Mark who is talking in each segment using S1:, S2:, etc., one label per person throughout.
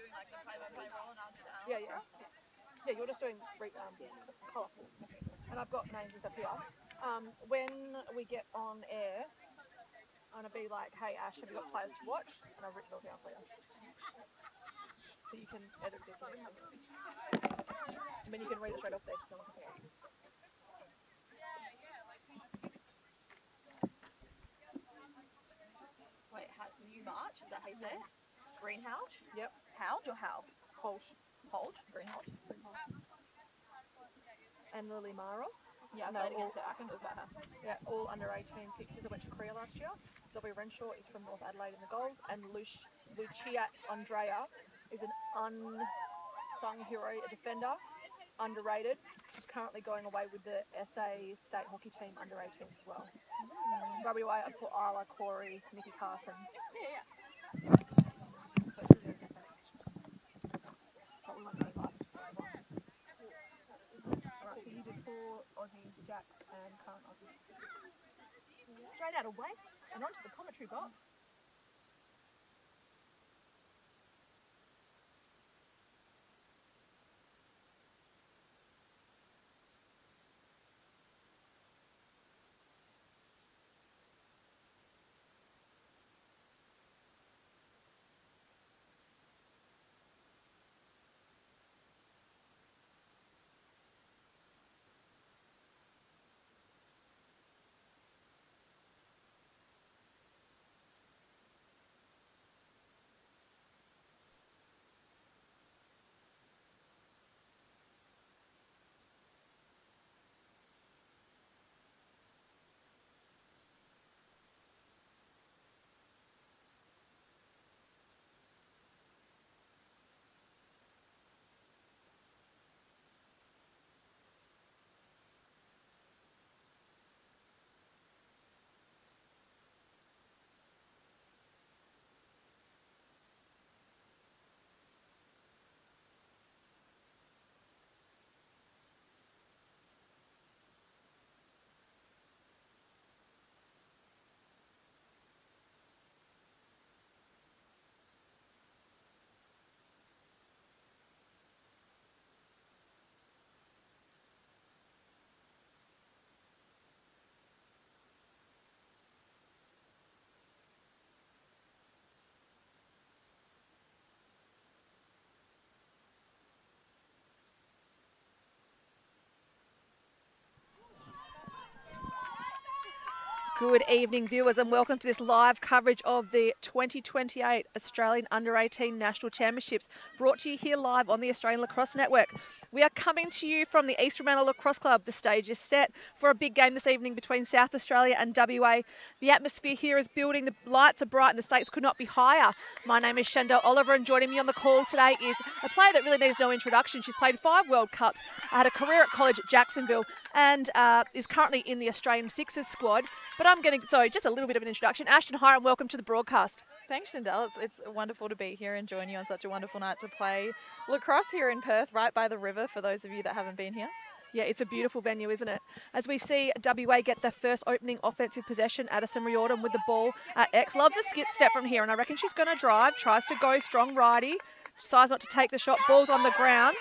S1: doing like the play-by-play role and I'll do the hours?
S2: Yeah. Yeah, you're just doing colourful. And I've got names up here. When we get on air, I'm going to be like, hey, Ash, have you got players to watch? And I've written it all down for you. So you can edit this. I mean, you can read it straight off there because no one can hear it.
S1: Wait, New March? Is that how you say it? Greenhouse?
S2: Yep.
S1: Houge or How?
S2: Holsh.
S1: Hold? Greenhouse.
S2: And Lily Maros.
S1: Yeah, I played against her. I can do that.
S2: Yeah, all under 18 sixes. I went to Korea last year. Zoe Renshaw is from North Adelaide in the goals, and Lucia Andrea is an unsung hero, a defender, underrated. She's currently going away with the SA state hockey team under 18s as well. WA, I put Isla, Corey, Nikki Carson.
S1: Yeah.
S2: Alright, so you did 4 Aussies, Jacks, and current Aussies. Straight out of West and onto the commentary box. Good evening, viewers, and welcome to this live coverage of the 2028 Australian Under-18 National Championships, brought to you here live on the Australian Lacrosse Network. We are coming to you from the East Fremantle Lacrosse Club. The stage is set for a big game this evening between South Australia and WA. The atmosphere here is building, the lights are bright, and the stakes could not be higher. My name is Shandell Oliver, and joining me on the call today is a player that really needs no introduction. She's played 5 World Cups, had a career at college at Jacksonville, and is currently in the Australian Sixers squad. But just a little bit of an introduction. Ashton Hiram, welcome to the broadcast.
S1: Thanks, Shandell. It's wonderful to be here and join you on such a wonderful night to play lacrosse here in Perth, right by the river, for those of you that haven't been here.
S2: Yeah, it's a beautiful venue, isn't it? As we see WA get their first opening offensive possession, Addison Riordan with the ball at X. Loves a skit step from here, and I reckon she's going to drive. Tries to go strong righty. Decides not to take the shot. Ball's on the ground.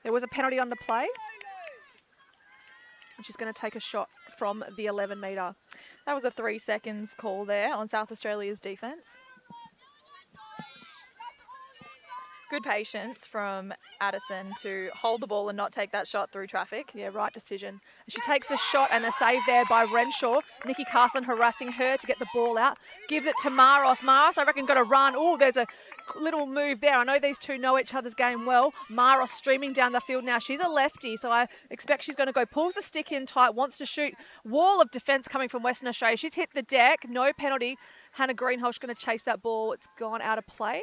S2: There was a penalty on the play. And she's going to take a shot from the 11 metre.
S1: That was a 3 seconds call there on South Australia's defence. Good patience from Addison to hold the ball and not take that shot through traffic.
S2: Yeah, right decision. She takes the shot, and a save there by Renshaw. Nikki Carson harassing her to get the ball out. Gives it to Maros. Maros, I reckon, got a run. Oh, there's a little move there. I know these two know each other's game well. Maros streaming down the field now. She's a lefty, so I expect she's going to go. Pulls the stick in tight, wants to shoot. Wall of defence coming from Western Australia. She's hit the deck. No penalty. Hannah Greenholz going to chase that ball. It's gone out of play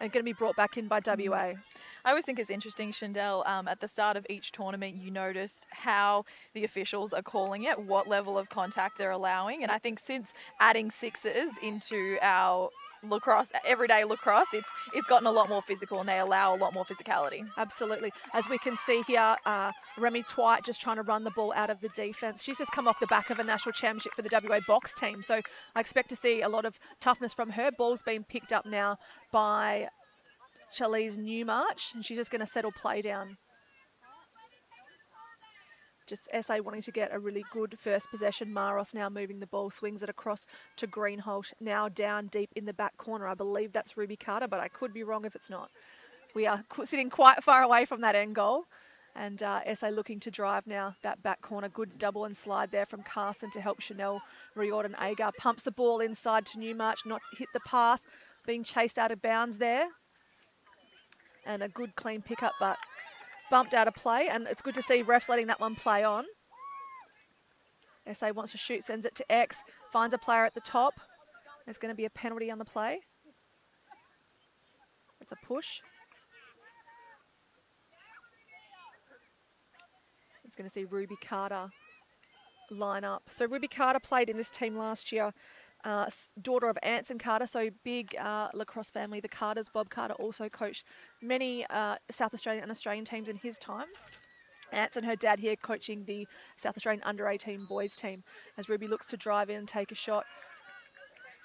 S2: and going to be brought back in by WA.
S1: I always think it's interesting, Shandell, at the start of each tournament, you notice how the officials are calling it, what level of contact they're allowing. And I think since adding sixes into our lacrosse, everyday lacrosse, it's gotten a lot more physical, and they allow a lot more physicality.
S2: Absolutely. As we can see here, Remy Twite just trying to run the ball out of the defence. She's just come off the back of a national championship for the WA box team, so I expect to see a lot of toughness from her. Ball's being picked up now by Charlize Newmarch, and she's just going to settle play down. Just SA wanting to get a really good first possession. Maros now moving the ball, swings it across to Greenhalgh, now down deep in the back corner. I believe that's Ruby Carter, but I could be wrong if it's not. We are sitting quite far away from that end goal. And SA looking to drive now, that back corner. Good double and slide there from Carson to help Chanel Riordan Agar. Pumps the ball inside to Newmarch, not hit the pass, being chased out of bounds there. And a good clean pickup, but bumped out of play. And it's good to see refs letting that one play on. SA wants to shoot, sends it to X, finds a player at the top. There's going to be a penalty on the play. It's a push. It's going to see Ruby Carter line up. So Ruby Carter played in this team last year, daughter of Anson Carter, so big lacrosse family, the Carters. Bob Carter also coached many South Australian and Australian teams in his time. Anson, her dad here, coaching the South Australian under-18 boys team. As Ruby looks to drive in and take a shot,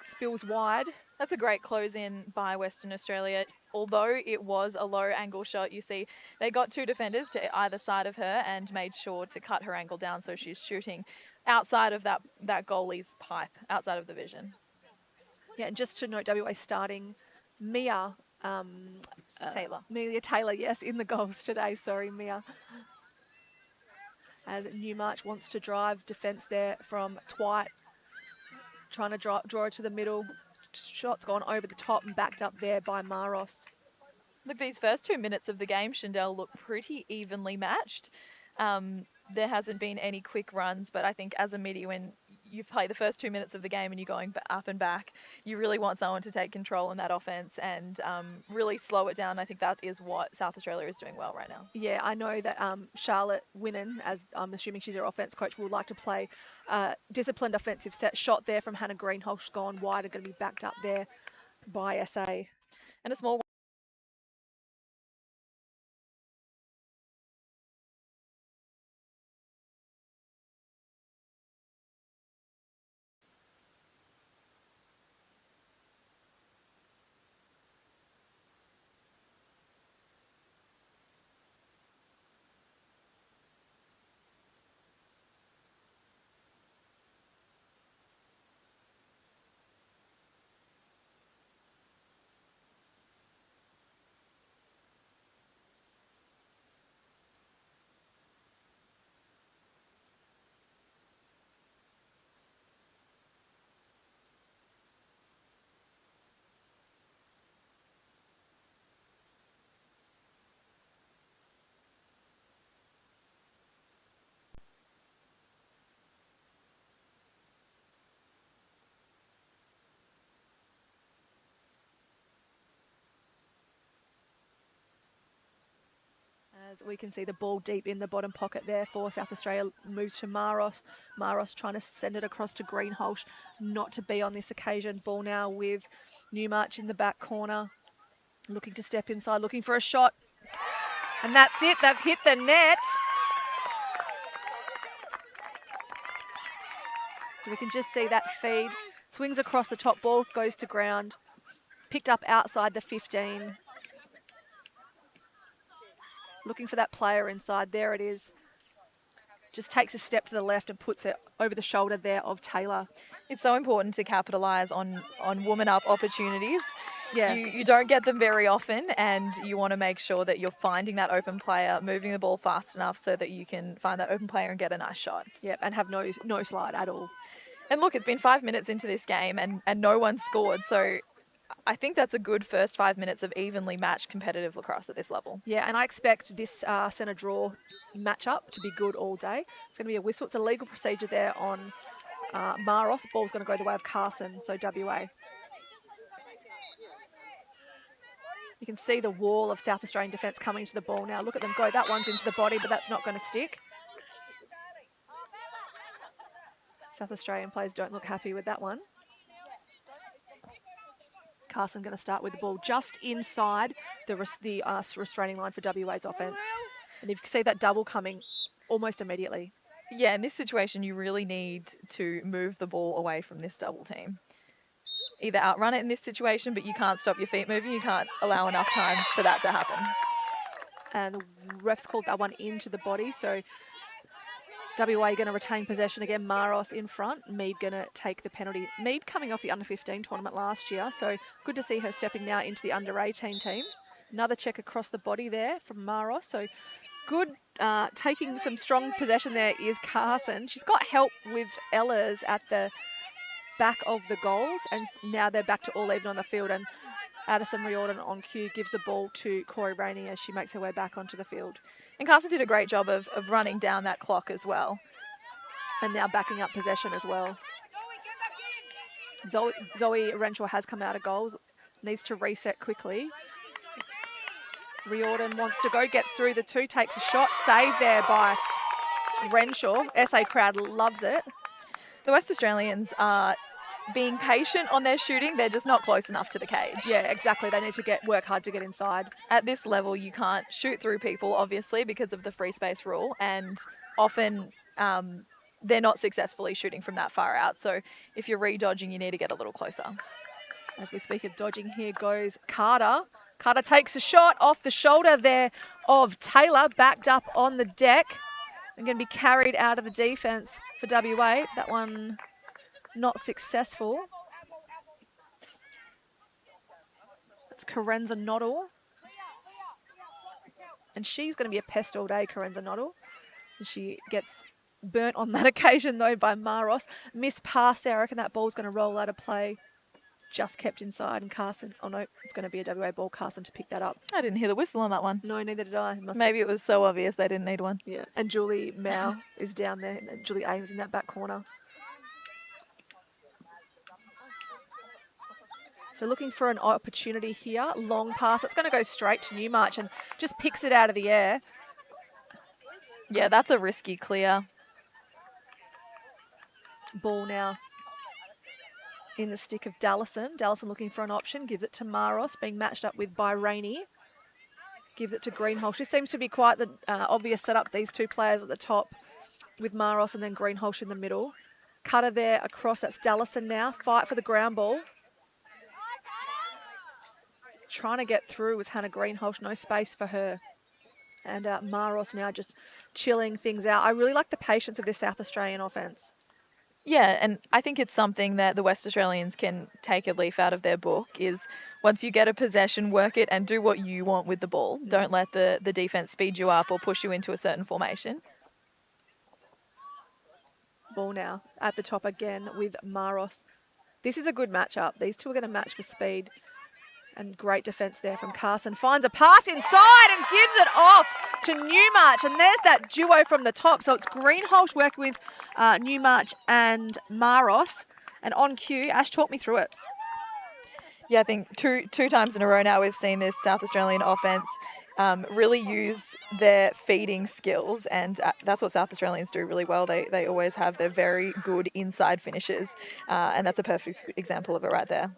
S2: spills wide.
S1: That's a great close in by Western Australia. Although it was a low angle shot, you see they got two defenders to either side of her and made sure to cut her angle down so she's shooting outside of that goalie's pipe, outside of the vision.
S2: Yeah, and just to note, WA starting Mia
S1: Taylor.
S2: Amelia Taylor, yes, in the goals today. Sorry, Mia. As Newmarch wants to drive, defence there from Twite. Trying to draw it to the middle. Shot's gone over the top and backed up there by Maros.
S1: Look, these first 2 minutes of the game, Shindell, look pretty evenly matched. There hasn't been any quick runs, but I think as a midi, when you play the first 2 minutes of the game and you're going up and back, you really want someone to take control in that offense and really slow it down. I think that is what South Australia is doing well right now.
S2: Yeah, I know that Charlotte Winnan, as I'm assuming she's our offense coach, would like to play disciplined offensive set. Shot there from Hannah Greenhalgh, gone wide, are going to be backed up there by SA.
S1: And a small
S2: As we can see the ball deep in the bottom pocket there for South Australia, moves to Maros. Maros trying to send it across to Greenhalgh, not to be on this occasion. Ball now with Newmarch in the back corner, looking to step inside, looking for a shot. And that's it, they've hit the net. So we can just see that feed. Swings across the top, ball goes to ground. Picked up outside the 15. Looking for that player inside. There it is. Just takes a step to the left and puts it over the shoulder there of Taylor.
S1: It's so important to capitalise on woman up opportunities.
S2: Yeah.
S1: You don't get them very often, and you want to make sure that you're finding that open player, moving the ball fast enough so that you can find that open player and get a nice shot.
S2: Yeah, and have no slide at all.
S1: And look, it's been 5 minutes into this game and no one scored, so I think that's a good first 5 minutes of evenly matched competitive lacrosse at this level.
S2: Yeah, and I expect this centre draw matchup to be good all day. It's going to be a whistle. It's a legal procedure there on Maros. The ball's going to go the way of Carson, so WA. You can see the wall of South Australian defence coming to the ball now. Look at them go. That one's into the body, but that's not going to stick. South Australian players don't look happy with that one. Carson going to start with the ball just inside the restraining line for WA's offence. And you can see that double coming almost immediately.
S1: Yeah, in this situation, you really need to move the ball away from this double team. either outrun it in this situation, but you can't stop your feet moving. You can't allow enough time for that to happen.
S2: And the refs called that one into the body. So WA going to retain possession again. Maros in front. Mead going to take the penalty. Mead coming off the under-15 tournament last year. So good to see her stepping now into the under-18 team. Another check across the body there from Maros. So good, taking some strong possession there is Carson. She's got help with Ella's at the back of the goals, and now they're back to all even on the field. And Addison Riordan on cue gives the ball to Corey Rainey as she makes her way back onto the field.
S1: And Carson did a great job of running down that clock as well.
S2: And now backing up possession as well. Zoe Renshaw has come out of goals, needs to reset quickly. Riordan wants to go, gets through the two, takes a shot, saved there by Renshaw. SA crowd loves it.
S1: The West Australians are being patient on their shooting. They're just not close enough to the cage.
S2: Yeah, exactly. They need to work hard to get inside.
S1: At this level, you can't shoot through people, obviously, because of the free space rule. And often they're not successfully shooting from that far out. So if you're re-dodging, you need to get a little closer.
S2: As we speak of dodging, here goes Carter. Carter takes a shot off the shoulder there of Taylor, backed up on the deck. And going to be carried out of the defence for WA. That one not successful. That's Karenza Noddle. And she's going to be a pest all day, Karenza Noddle. And she gets burnt on that occasion, though, by Maros. Missed pass there. I reckon that ball's going to roll out of play. Just kept inside, and Carson, oh no, it's going to be a WA ball. Carson to pick that up.
S1: I didn't hear the whistle on that one.
S2: No, neither did I.
S1: Maybe it was so obvious they didn't need one.
S2: Yeah, and Julie Mao is down there. And Julie Ames in that back corner. So looking for an opportunity here. Long pass. It's going to go straight to Newmarch and just picks it out of the air.
S1: Yeah, that's a risky clear.
S2: Ball now in the stick of Dallison. Dallison looking for an option. Gives it to Maros, being matched up with by Rainey. Gives it to Greenholz. This seems to be quite the obvious setup. These two players at the top with Maros and then Greenholz in the middle. Cutter there across. That's Dallison now. Fight for the ground ball. Trying to get through was Hannah Greenholz. No space for her. And Maros now just chilling things out. I really like the patience of this South Australian offence.
S1: Yeah, and I think it's something that the West Australians can take a leaf out of their book is once you get a possession, work it and do what you want with the ball. Don't let the defence speed you up or push you into a certain formation.
S2: Ball now at the top again with Maros. This is a good matchup. These two are going to match for speed. And great defence there from Carson. Finds a pass inside and gives it off to Newmarch. And there's that duo from the top. So it's Greenholz working with Newmarch and Maros. And on cue, Ash, talk me through it.
S1: Yeah, I think two times in a row now we've seen this South Australian offence really use their feeding skills. And that's what South Australians do really well. They always have their very good inside finishes. And that's a perfect example of it right there.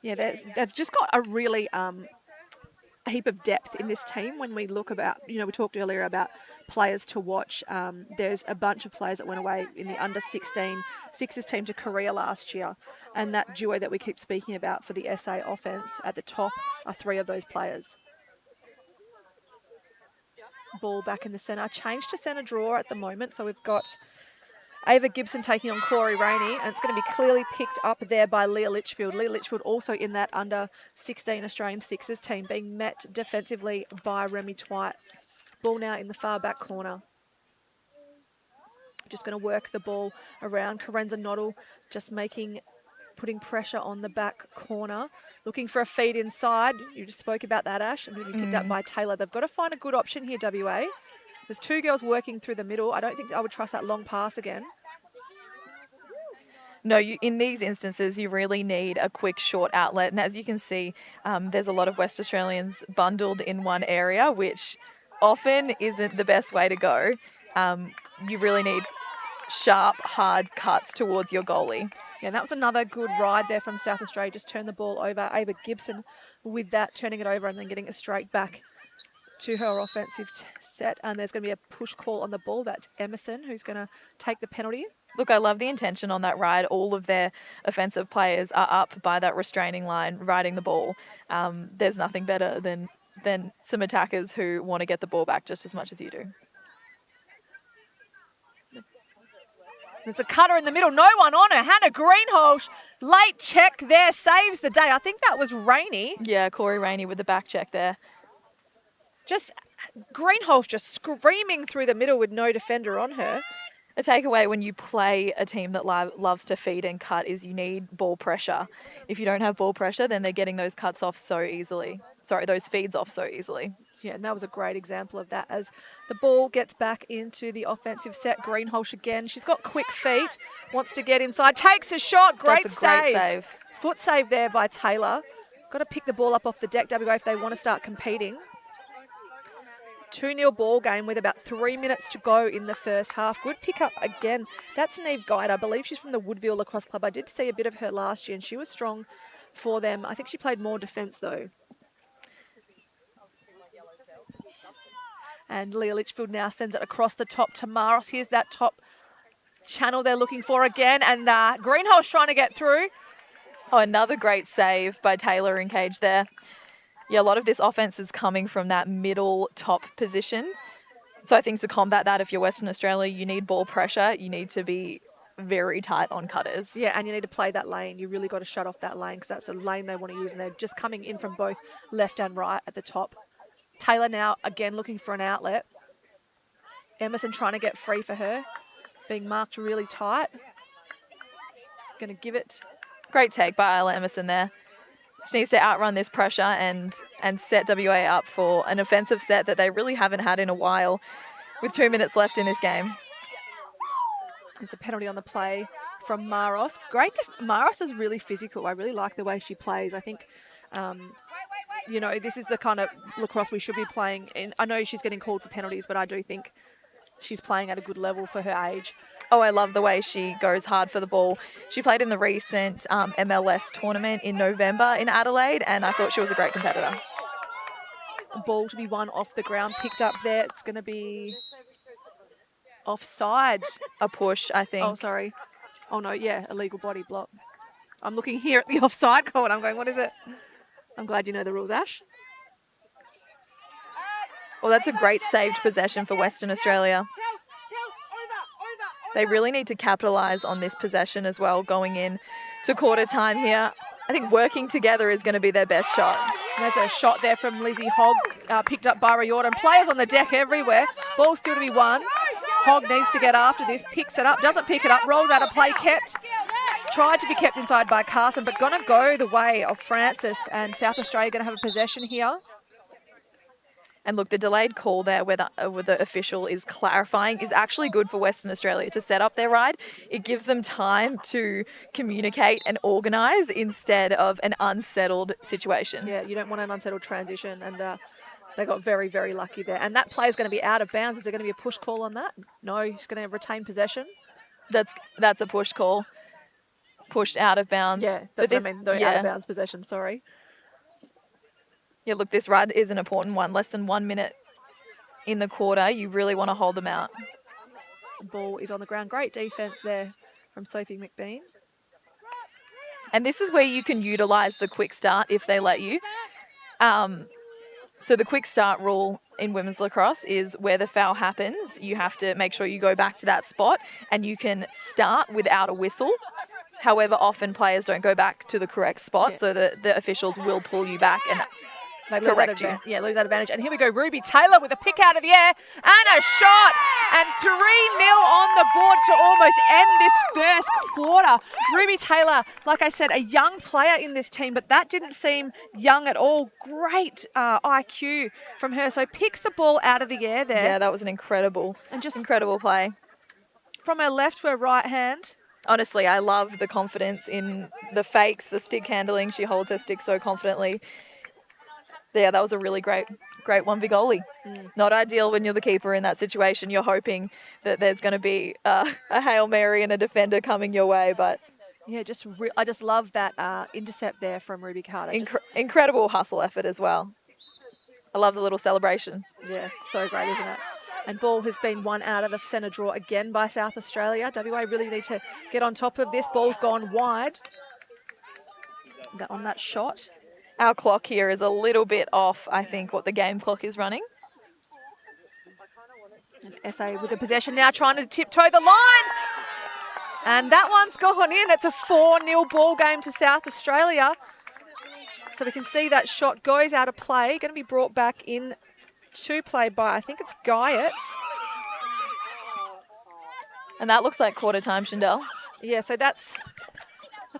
S2: Yeah, they've just got a really heap of depth in this team. When we look about, we talked earlier about players to watch. There's a bunch of players that went away in the under-16 Sixers team to Korea last year. And that duo that we keep speaking about for the SA offence at the top are three of those players. Ball back in the centre. Change to centre draw at the moment. So we've got Ava Gibson taking on Corey Rainey, and it's going to be clearly picked up there by Leah Litchfield. Leah Litchfield also in that under-16 Australian Sixers team, being met defensively by Remy Twite. Ball now in the far back corner. Just going to work the ball around. Karenza Noddle just putting pressure on the back corner. Looking for a feed inside. You just spoke about that, Ash. And going to be picked up by Taylor. They've got to find a good option here, WA. There's two girls working through the middle. I don't think I would trust that long pass again.
S1: No, in these instances, you really need a quick, short outlet. And as you can see, there's a lot of West Australians bundled in one area, which often isn't the best way to go. You really need sharp, hard cuts towards your goalie.
S2: Yeah, that was another good ride there from South Australia. Just turned the ball over. Ava Gibson with that, turning it over and then getting it straight back to her offensive set. And there's going to be a push call on the ball. That's Emerson who's going to take the penalty.
S1: Look, I love the intention on that ride. All of their offensive players are up by that restraining line, riding the ball. There's nothing better than some attackers who want to get the ball back just as much as you do.
S2: It's a cutter in the middle, no one on her. Hannah Greenhalgh, late check there, saves the day. I think that was Rainey.
S1: Yeah, Corey Rainey with the back check there.
S2: Just Greenhalgh just screaming through the middle with no defender on her.
S1: A takeaway when you play a team that loves to feed and cut is you need ball pressure. If you don't have ball pressure, then they're getting those cuts off so easily. Sorry, those feeds off so easily.
S2: Yeah, and that was a great example of that as the ball gets back into the offensive set. Greenhalgh again. She's got quick feet, wants to get inside, takes a shot. Great save. Foot save there by Taylor. Got to pick the ball up off the deck, WA, if they want to start competing. 2-0 ball game with about 3 minutes to go in the first half. Good pick up again. That's Neve Guide. I believe she's from the Woodville Lacrosse Club. I did see a bit of her last year and she was strong for them. I think she played more defence though. And Leah Litchfield now sends it across the top to Maros. Here's that top channel they're looking for again. And Greenhalgh's trying to get through.
S1: Oh, another great save by Taylor in cage there. Yeah, a lot of this offense is coming from that middle top position. So I think to combat that, if you're Western Australia, you need ball pressure. You need to be very tight on cutters.
S2: Yeah, and you need to play that lane. You really got to shut off that lane because that's a lane they want to use. And they're just coming in from both left and right at the top. Taylor now again looking for an outlet. Emerson trying to get free for her. Being marked really tight. Going to give it.
S1: Great take by Isla Emerson there. She needs to outrun this pressure and set WA up for an offensive set that they really haven't had in a while with 2 minutes left in this game.
S2: There's a penalty on the play from Maros. Maros is really physical. I really like the way she plays. I think, you know, this is the kind of lacrosse we should be playing. And I know she's getting called for penalties, but I do think she's playing at a good level for her age.
S1: Oh, I love the way she goes hard for the ball. She played in the recent MLS tournament in November in Adelaide, and I thought she was a great competitor.
S2: Ball to be won off the ground, picked up there. It's going to be offside.
S1: A push, I think.
S2: Oh, sorry. Oh, no, yeah, illegal body block. I'm looking here at the offside call and I'm going, what is it? I'm glad you know the rules, Ash.
S1: Well, that's a great saved possession for Western Australia. They really need to capitalise on this possession as well going in to quarter time here. I think working together is going to be their best shot.
S2: There's a shot there from Lizzie Hogg, picked up by Riordan. Players on the deck everywhere. Ball still to be won. Hogg needs to get after this, picks it up, doesn't pick it up, rolls out of play, kept. Tried to be kept inside by Carson, but going to go the way of Francis, and South Australia going to have a possession here.
S1: And look, the delayed call there where the official is clarifying is actually good for Western Australia to set up their ride. It gives them time to communicate and organise instead of an unsettled situation.
S2: Yeah, you don't want an unsettled transition, and they got very, very lucky there. And that play is going to be out of bounds. Is there going to be a push call on that? No, he's going to retain possession.
S1: That's a push call. Pushed out of bounds.
S2: Yeah, that's what I mean. The out of bounds possession, sorry.
S1: Yeah, look, this ride is an important one. Less than 1 minute in the quarter. You really want to hold them out.
S2: The ball is on the ground. Great defence there from Sophie McBean.
S1: And this is where you can utilise the quick start if they let you. So the quick start rule in women's lacrosse is where the foul happens, you have to make sure you go back to that spot and you can start without a whistle. However, often players don't go back to the correct spot, so the officials will pull you back and correct you.
S2: Yeah, lose that advantage. And here we go, Ruby Taylor with a pick out of the air and a shot. And 3-0 on the board to almost end this first quarter. Ruby Taylor, like I said, a young player in this team, but that didn't seem young at all. Great IQ from her. So picks the ball out of the air there.
S1: Yeah, that was an incredible play.
S2: From her left to her right hand.
S1: Honestly, I love the confidence in the fakes, the stick handling. She holds her stick so confidently. Yeah, that was a really great one big goalie. Not ideal when you're the keeper in that situation. You're hoping that there's going to be a Hail Mary and a defender coming your way, but...
S2: Yeah, I just love that intercept there from Ruby Carter.
S1: Incredible hustle effort as well. I love the little celebration.
S2: Yeah, so great, isn't it? And ball has been won out of the centre draw again by South Australia. WA really need to get on top of this. Ball's gone wide on that shot.
S1: Our clock here is a little bit off, I think, what the game clock is running.
S2: And SA with the possession now, trying to tiptoe the line. And that one's gone in. It's a 4-0 ball game to South Australia. So we can see that shot goes out of play. Going to be brought back in to play by, I think it's Guyot.
S1: And that looks like quarter time, Shindell.
S2: Yeah, so that's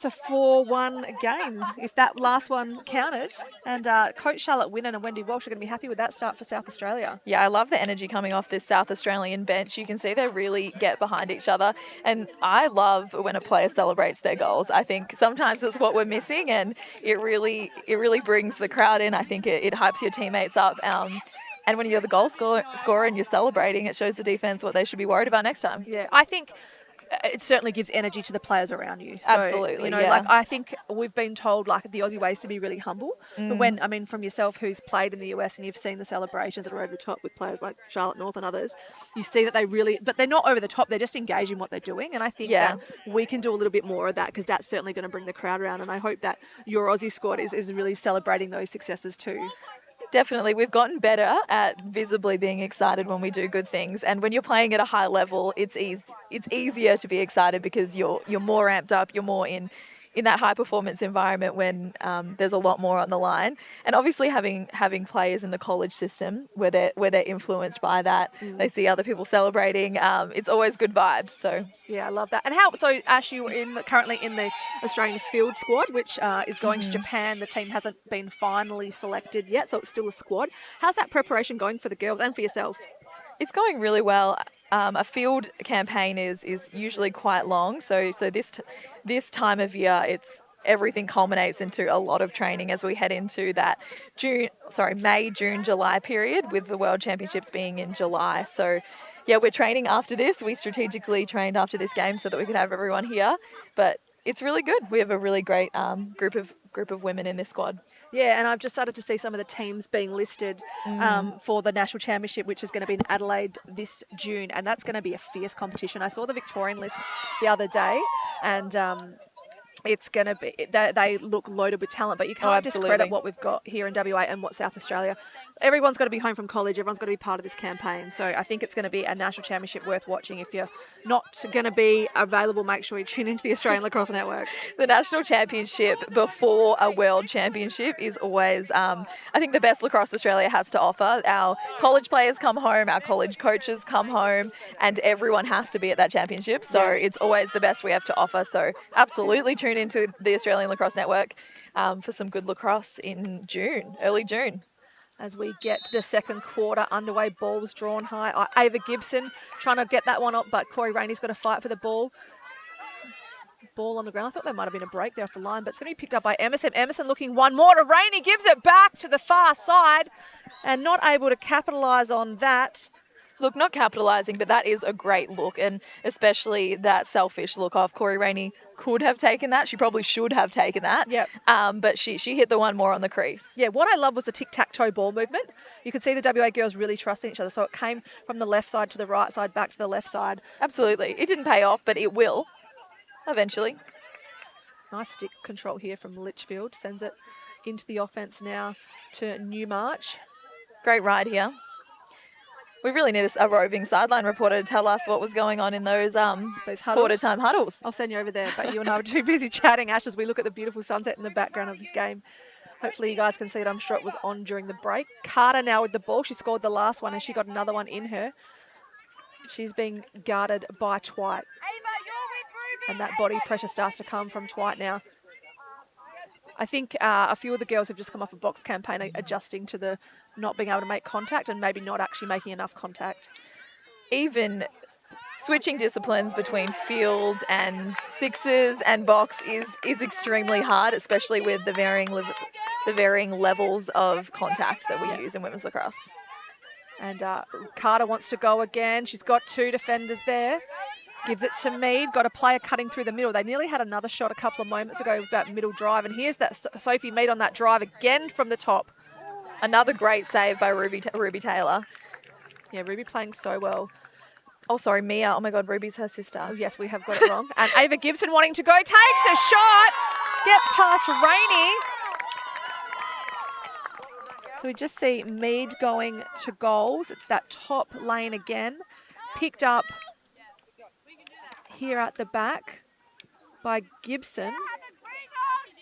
S2: a 4-1 game, if that last one counted. And Coach Charlotte Winnan and Wendy Walsh are going to be happy with that start for South Australia.
S1: Yeah, I love the energy coming off this South Australian bench. You can see they really get behind each other. And I love when a player celebrates their goals. I think sometimes it's what we're missing, and it really brings the crowd in. I think it hypes your teammates up. And when you're the goal scorer and you're celebrating, it shows the defence what they should be worried about next time.
S2: Yeah, I think it certainly gives energy to the players around you. So,
S1: Absolutely,
S2: you know,
S1: yeah.
S2: like I think we've been told like the Aussie way is to be really humble. But when, I mean, from yourself who's played in the US and you've seen the celebrations that are over the top with players like Charlotte North and others, you see that but they're not over the top. They're just engaging what they're doing. And I think that we can do a little bit more of that, because that's certainly going to bring the crowd around. And I hope that your Aussie squad is really celebrating those successes too.
S1: Definitely. We've gotten better at visibly being excited when we do good things. And when you're playing at a high level, it's easier to be excited because you're more amped up, you're more in that high performance environment when there's a lot more on the line. And obviously having players in the college system where they're influenced by that, they see other people celebrating, it's always good vibes. So
S2: yeah, I love that. And so Ash, you're currently in the Australian field squad, which is going to Japan. The team hasn't been finally selected yet, so it's still a squad. How's that preparation going for the girls and for yourself?
S1: It's going really well. A field campaign is usually quite long, so this time of year, everything culminates into a lot of training as we head into that May, June, July period, with the World Championships being in July. So yeah, we're training after this. We strategically trained after this game so that we could have everyone here, but it's really good. We have a really great group of women in this squad.
S2: Yeah, and I've just started to see some of the teams being listed for the National Championship, which is going to be in Adelaide this June, and that's going to be a fierce competition. I saw the Victorian list the other day, and it's going to be, they look loaded with talent, but you can't discredit what we've got here in WA and what South Australia. Everyone's got to be home from college. Everyone's got to be part of this campaign. So I think it's going to be a national championship worth watching. If you're not going to be available, make sure you tune into the Australian Lacrosse Network.
S1: The national championship before a world championship is always, I think, the best Lacrosse Australia has to offer. Our college players come home, our college coaches come home, and everyone has to be at that championship. So it's always the best we have to offer. So absolutely tune into the Australian Lacrosse Network for some good lacrosse in June, early June.
S2: As we get the second quarter underway, balls drawn high. Ava Gibson trying to get that one up, but Corey Rainey's got to fight for the ball. Ball on the ground. I thought there might have been a break there off the line, but it's going to be picked up by Emerson. Emerson looking one more to Rainey, gives it back to the far side and not able to capitalise on that.
S1: Look, not capitalising, but that is a great look, and especially that selfish look off. Corey Rainey could have taken that. She probably should have taken that.
S2: Yep.
S1: But she hit the one more on the crease.
S2: Yeah, what I love was the tic-tac-toe ball movement. You could see the WA girls really trusting each other. So it came from the left side to the right side, back to the left side.
S1: Absolutely. It didn't pay off, but it will eventually.
S2: Nice stick control here from Litchfield. Sends it into the offense now to Newmarch.
S1: Great ride here. We really need a roving sideline reporter to tell us what was going on in those quarter-time huddles.
S2: I'll send you over there, but you and I were too busy chatting, Ash, as we look at the beautiful sunset in the background of this game. Hopefully you guys can see it. I'm sure it was on during the break. Carter now with the ball. She scored the last one and she got another one in her. She's being guarded by Twite. And that body pressure starts to come from Twite now. I think a few of the girls have just come off a box campaign adjusting to the not being able to make contact and maybe not actually making enough contact.
S1: Even switching disciplines between field and sixes and box is extremely hard, especially with the varying levels of contact that we use in women's lacrosse.
S2: And Carter wants to go again. She's got two defenders there. Gives it to Mead. Got a player cutting through the middle. They nearly had another shot a couple of moments ago with that middle drive. And here's that Sophie Mead on that drive again from the top.
S1: Another great save by Ruby Taylor.
S2: Yeah, Ruby playing so well.
S1: Oh, sorry, Mia. Oh, my God, Ruby's her
S2: Oh,
S1: sister.
S2: yes, we have got it wrong. And Ava Gibson wanting to go, takes a shot, gets past Rainey. So we just see Mead going to goals. It's that top lane again. Picked up here at the back by Gibson.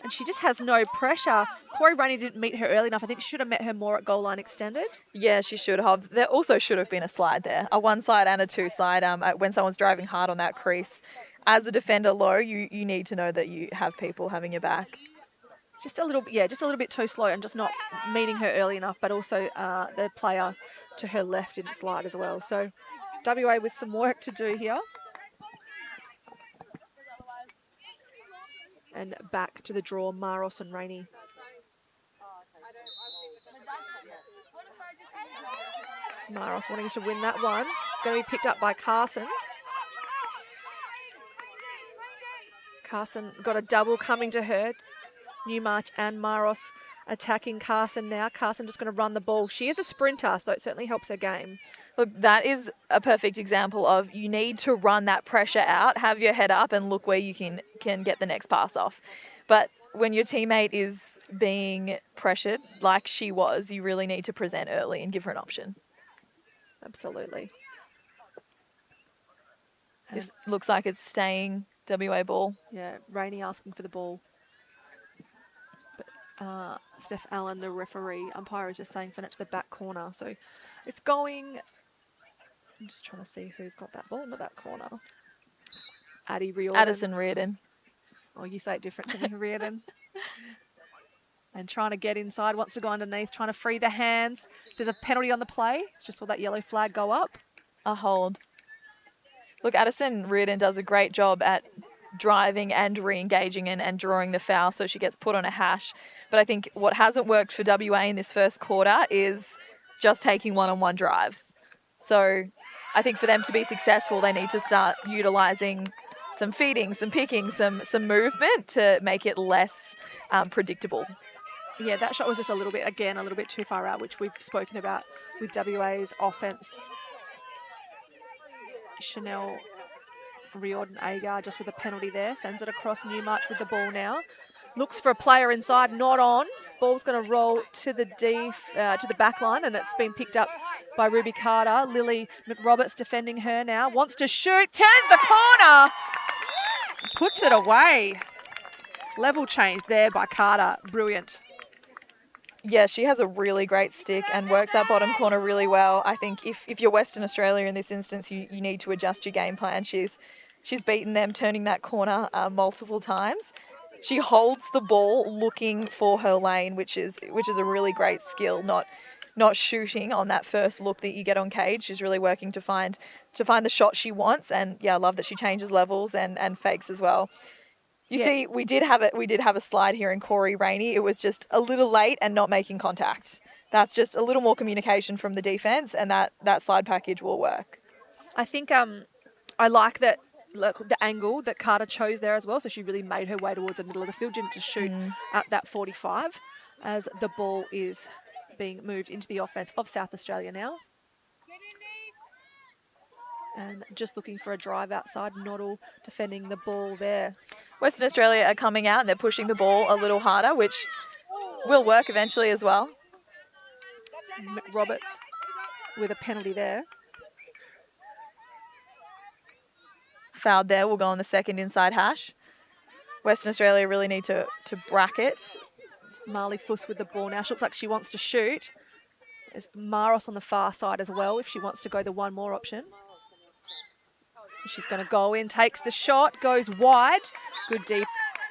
S2: And she just has no pressure. Corey Rainey didn't meet her early enough. I think she should have met her more at goal line extended.
S1: Yeah, she should have. There also should have been a slide there, a 1 slide and a 2 slide. When someone's driving hard on that crease, as a defender low, you need to know that you have people having your back.
S2: Just a little bit too slow and just not meeting her early enough, but also the player to her left didn't slide as well. So WA with some work to do here. And back to the draw, Maros and Rainey. Maros wanting to win that one. Going to be picked up by Carson. Carson got a double coming to her. Newmarch and Maros attacking Carson now. Carson just going to run the ball. She is a sprinter, so it certainly helps her game.
S1: Look, that is a perfect example of you need to run that pressure out, have your head up and look where you can get the next pass off. But when your teammate is being pressured like she was, you really need to present early and give her an option.
S2: Absolutely.
S1: This looks like it's staying WA ball.
S2: Yeah, Rainey asking for the ball. But Steph Allen, the referee, umpire, is just saying send it to the back corner. So it's going... I'm just trying to see who's got that ball in the back corner. Addie Riordan.
S1: Addison Reardon.
S2: Oh, you say it different to me, Reardon. And trying to get inside, wants to go underneath, trying to free the hands. There's a penalty on the play. Just saw that yellow flag go up.
S1: A hold. Look, Addison Reardon does a great job at driving and re-engaging and drawing the foul, so she gets put on a hash. But I think what hasn't worked for WA in this first quarter is just taking one-on-one drives. So I think for them to be successful, they need to start utilising some feeding, some picking, some movement to make it less predictable.
S2: Yeah, that shot was just a little bit too far out, which we've spoken about with WA's offense. Chanel Riordan Agar just with a penalty there. Sends it across Newmarch with the ball now. Looks for a player inside, not on. Ball's going to roll to the to the back line, and it's been picked up by Ruby Carter. Lily McRoberts defending her now. Wants to shoot, turns the corner, puts it away. Level change there by Carter. Brilliant.
S1: Yeah, she has a really great stick and works that bottom corner really well. I think if you're Western Australia in this instance, you need to adjust your game plan. She's beaten them turning that corner multiple times. She holds the ball looking for her lane, which is a really great skill, not shooting on that first look that you get on cage. She's really working to find the shot she wants, and yeah, I love that she changes levels and fakes as well. You see, we did have a slide here in Corey Rainey. It was just a little late and not making contact. That's just a little more communication from the defense, and that slide package will work.
S2: I think I like that. Look, the angle that Carter chose there as well. So she really made her way towards the middle of the field, didn't just shoot at that 45 as the ball is being moved into the offense of South Australia now. And just looking for a drive outside. Noddle defending the ball there.
S1: Western Australia are coming out and they're pushing the ball a little harder, which will work eventually as well.
S2: Roberts with a penalty there.
S1: Fouled there, will go on the second inside hash. Western Australia really need to bracket.
S2: Marley Fuss with the ball now. She looks like she wants to shoot. There's Maros on the far side as well if she wants to go the one more option. She's going to go in, takes the shot, goes wide. Good deep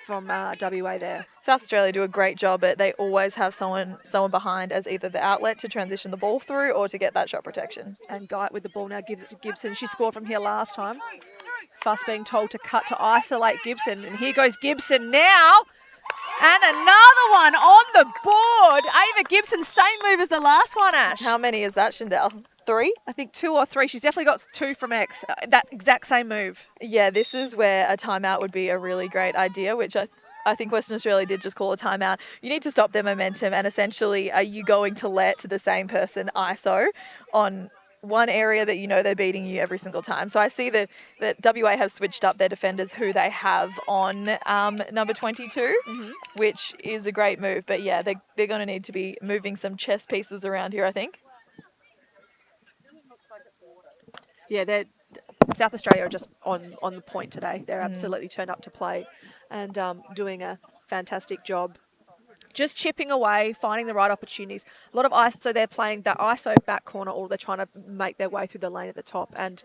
S2: from WA there.
S1: South Australia do a great job at they always have someone behind as either the outlet to transition the ball through or to get that shot protection.
S2: And Guy with the ball now gives it to Gibson. She scored from here last time. Fuss being told to cut to isolate Gibson. And here goes Gibson now. And another one on the board. Ava Gibson, same move as the last one, Ash.
S1: How many is that, Shindell? 3?
S2: I think 2 or 3. She's definitely got 2 from X. That exact same move.
S1: Yeah, this is where a timeout would be a really great idea, which I think Western Australia did just call a timeout. You need to stop their momentum, and essentially, are you going to let the same person ISO on one area that you know they're beating you every single time. So I see that WA have switched up their defenders who they have on number 22, which is a great move. But yeah, they're going to need to be moving some chess pieces around here, I think.
S2: Yeah, South Australia are just on the point today. They're absolutely turned up to play and doing a fantastic job. Just chipping away, finding the right opportunities. A lot of ice, so they're playing that ISO back corner, or they're trying to make their way through the lane at the top, and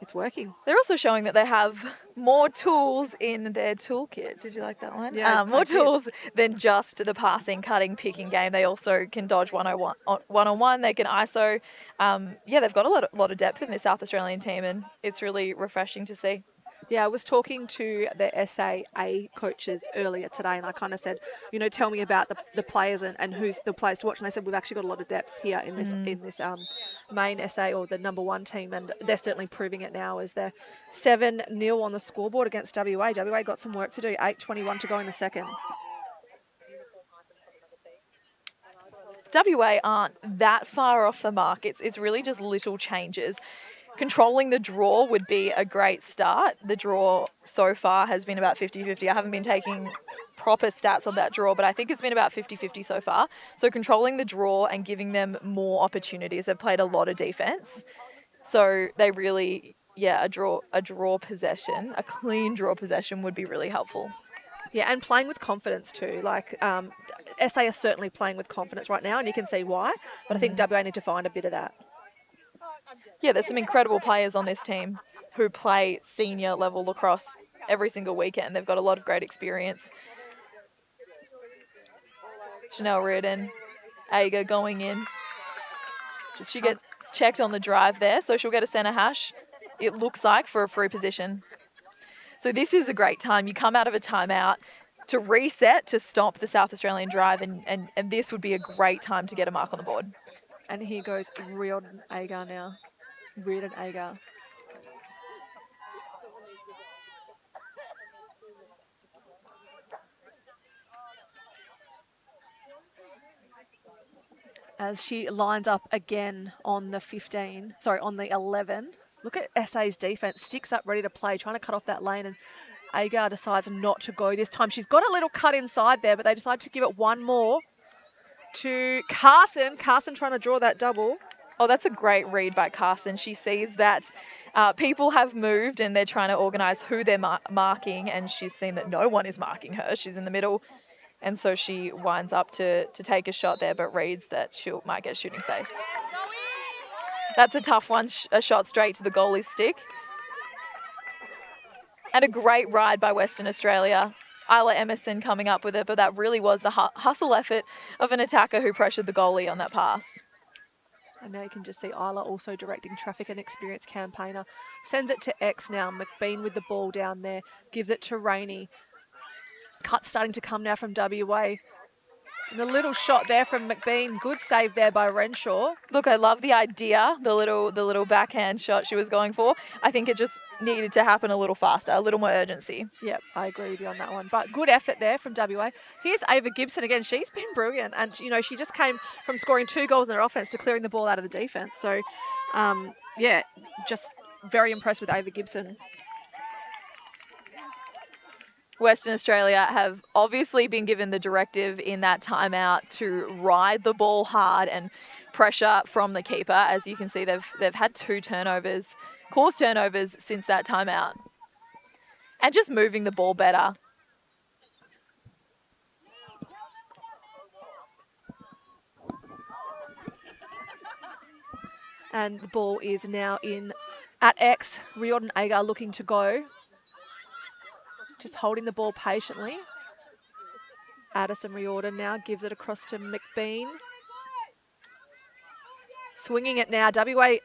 S2: it's working.
S1: They're also showing that they have more tools in their toolkit. Did you like that one?
S2: Yeah,
S1: more tools than just the passing, cutting, picking game. They also can dodge one-on-one. They can ISO. They've got a lot of depth in this South Australian team, and it's really refreshing to see.
S2: Yeah, I was talking to the SAA coaches earlier today, and I kind of said, tell me about the players and who's the players to watch. And they said we've actually got a lot of depth here in this main SA, or the number one team, and they're certainly proving it now as they're 7-0 on the scoreboard against WA. WA got some work to do. 8:21 to go in the second.
S1: WA aren't that far off the mark. It's really just little changes. Controlling the draw would be a great start. The draw so far has been about 50-50. I haven't been taking proper stats on that draw, but I think it's been about 50-50 so far. So controlling the draw and giving them more opportunities. They've played a lot of defense. So they really, a draw possession, a clean draw possession would be really helpful.
S2: Yeah, and playing with confidence too. Like SA are certainly playing with confidence right now, and you can see why. But I think WA need to find a bit of that.
S1: Yeah, there's some incredible players on this team who play senior level lacrosse every single weekend. They've got a lot of great experience. Chanel Reardon, Aga going in. She gets checked on the drive there, so she'll get a centre hash, it looks like, for a free position. So this is a great time. You come out of a timeout to reset, to stop the South Australian drive, and this would be a great time to get a mark on the board.
S2: And here goes Reardon Agar now. Reardon Agar. As she lines up again on the 11. Look at SA's defense. Sticks up, ready to play, trying to cut off that lane, and Agar decides not to go this time. She's got a little cut inside there, but they decide to give it one more to Carson. Carson trying to draw that double.
S1: Oh, that's a great read by Carson. She sees that people have moved and they're trying to organise who they're marking, and she's seen that no one is marking her. She's in the middle, and so she winds up to take a shot there, but reads that she might get shooting space. That's a tough one, a shot straight to the goalie's stick. And a great ride by Western Australia. Isla Emerson coming up with it, but that really was the hustle effort of an attacker who pressured the goalie on that pass.
S2: And now you can just see Isla also directing traffic, and experienced campaigner. Sends it to X now. McBean with the ball down there. Gives it to Rainey. Cut starting to come now from WA. And a little shot there from McBean. Good save there by Renshaw.
S1: Look, I love the idea, the little backhand shot she was going for. I think it just needed to happen a little faster, a little more urgency.
S2: Yep, I agree with you on that one. But good effort there from WA. Here's Ava Gibson again. She's been brilliant. And, she just came from scoring 2 goals in her offense to clearing the ball out of the defense. So, just very impressed with Ava Gibson.
S1: Western Australia have obviously been given the directive in that timeout to ride the ball hard and pressure from the keeper. As you can see, they've had 2 turnovers, caused turnovers since that timeout. And just moving the ball better.
S2: And the ball is now in at X. Riordan Agar looking to go. Just holding the ball patiently. Addison Riordan now gives it across to McBean. Swinging it now. WA,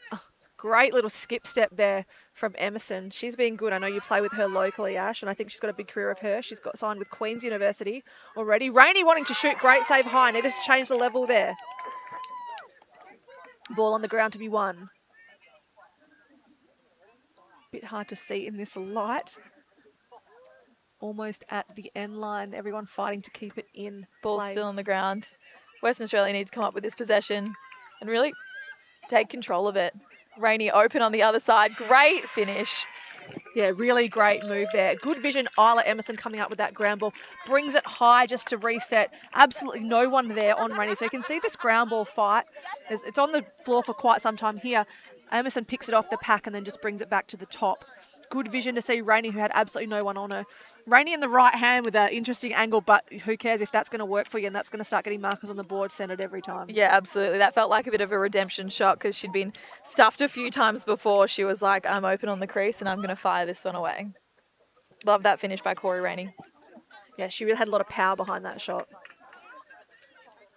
S2: great little skip step there from Emerson. She's been good. I know you play with her locally, Ash, and I think she's got a big career of her. She's got signed with Queen's University already. Rainey wanting to shoot. Great save high. Needed to change the level there. Ball on the ground to be won. Bit hard to see in this light. Almost at the end line. Everyone fighting to keep it in
S1: Ball
S2: play.
S1: Still on the ground. Western Australia needs to come up with this possession and really take control of it. Rainey open on the other side. Great finish.
S2: Yeah, really great move there. Good vision. Isla Emerson coming up with that ground ball. Brings it high just to reset. Absolutely no one there on Rainey. So you can see this ground ball fight. It's on the floor for quite some time here. Emerson picks it off the pack and then just brings it back to the top. Good vision to see Rainey, who had absolutely no one on her. Rainey in the right hand with an interesting angle, but who cares if that's going to work for you and that's going to start getting markers on the board centered every time.
S1: Yeah, absolutely. That felt like a bit of a redemption shot because she'd been stuffed a few times before. She was like, I'm open on the crease and I'm going to fire this one away. Love that finish by Corey Rainey.
S2: Yeah, she really had a lot of power behind that shot.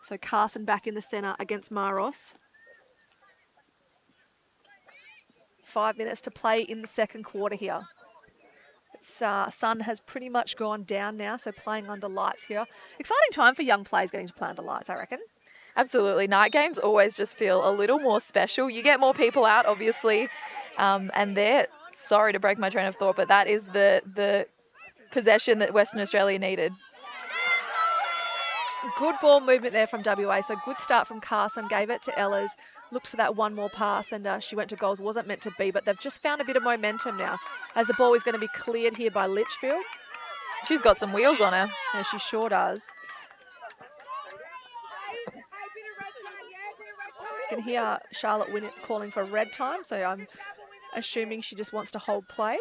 S2: So Carson back in the centre against Maros. 5 minutes to play in the second quarter here. Sun has pretty much gone down now, so playing under lights here. Exciting time for young players getting to play under lights, I reckon.
S1: Absolutely. Night games always just feel a little more special. You get more people out, obviously, and they're, sorry to break my train of thought, but that is the possession that Western Australia needed.
S2: Good ball movement there from WA, so good start from Carson, gave it to Ellers, looked for that one more pass and she went to goals. Wasn't meant to be, but they've just found a bit of momentum now as the ball is going to be cleared here by Litchfield.
S1: She's got some wheels on her.
S2: Yeah, she sure does. You can hear Charlotte Winnett calling for red time, so I'm assuming she just wants to hold play.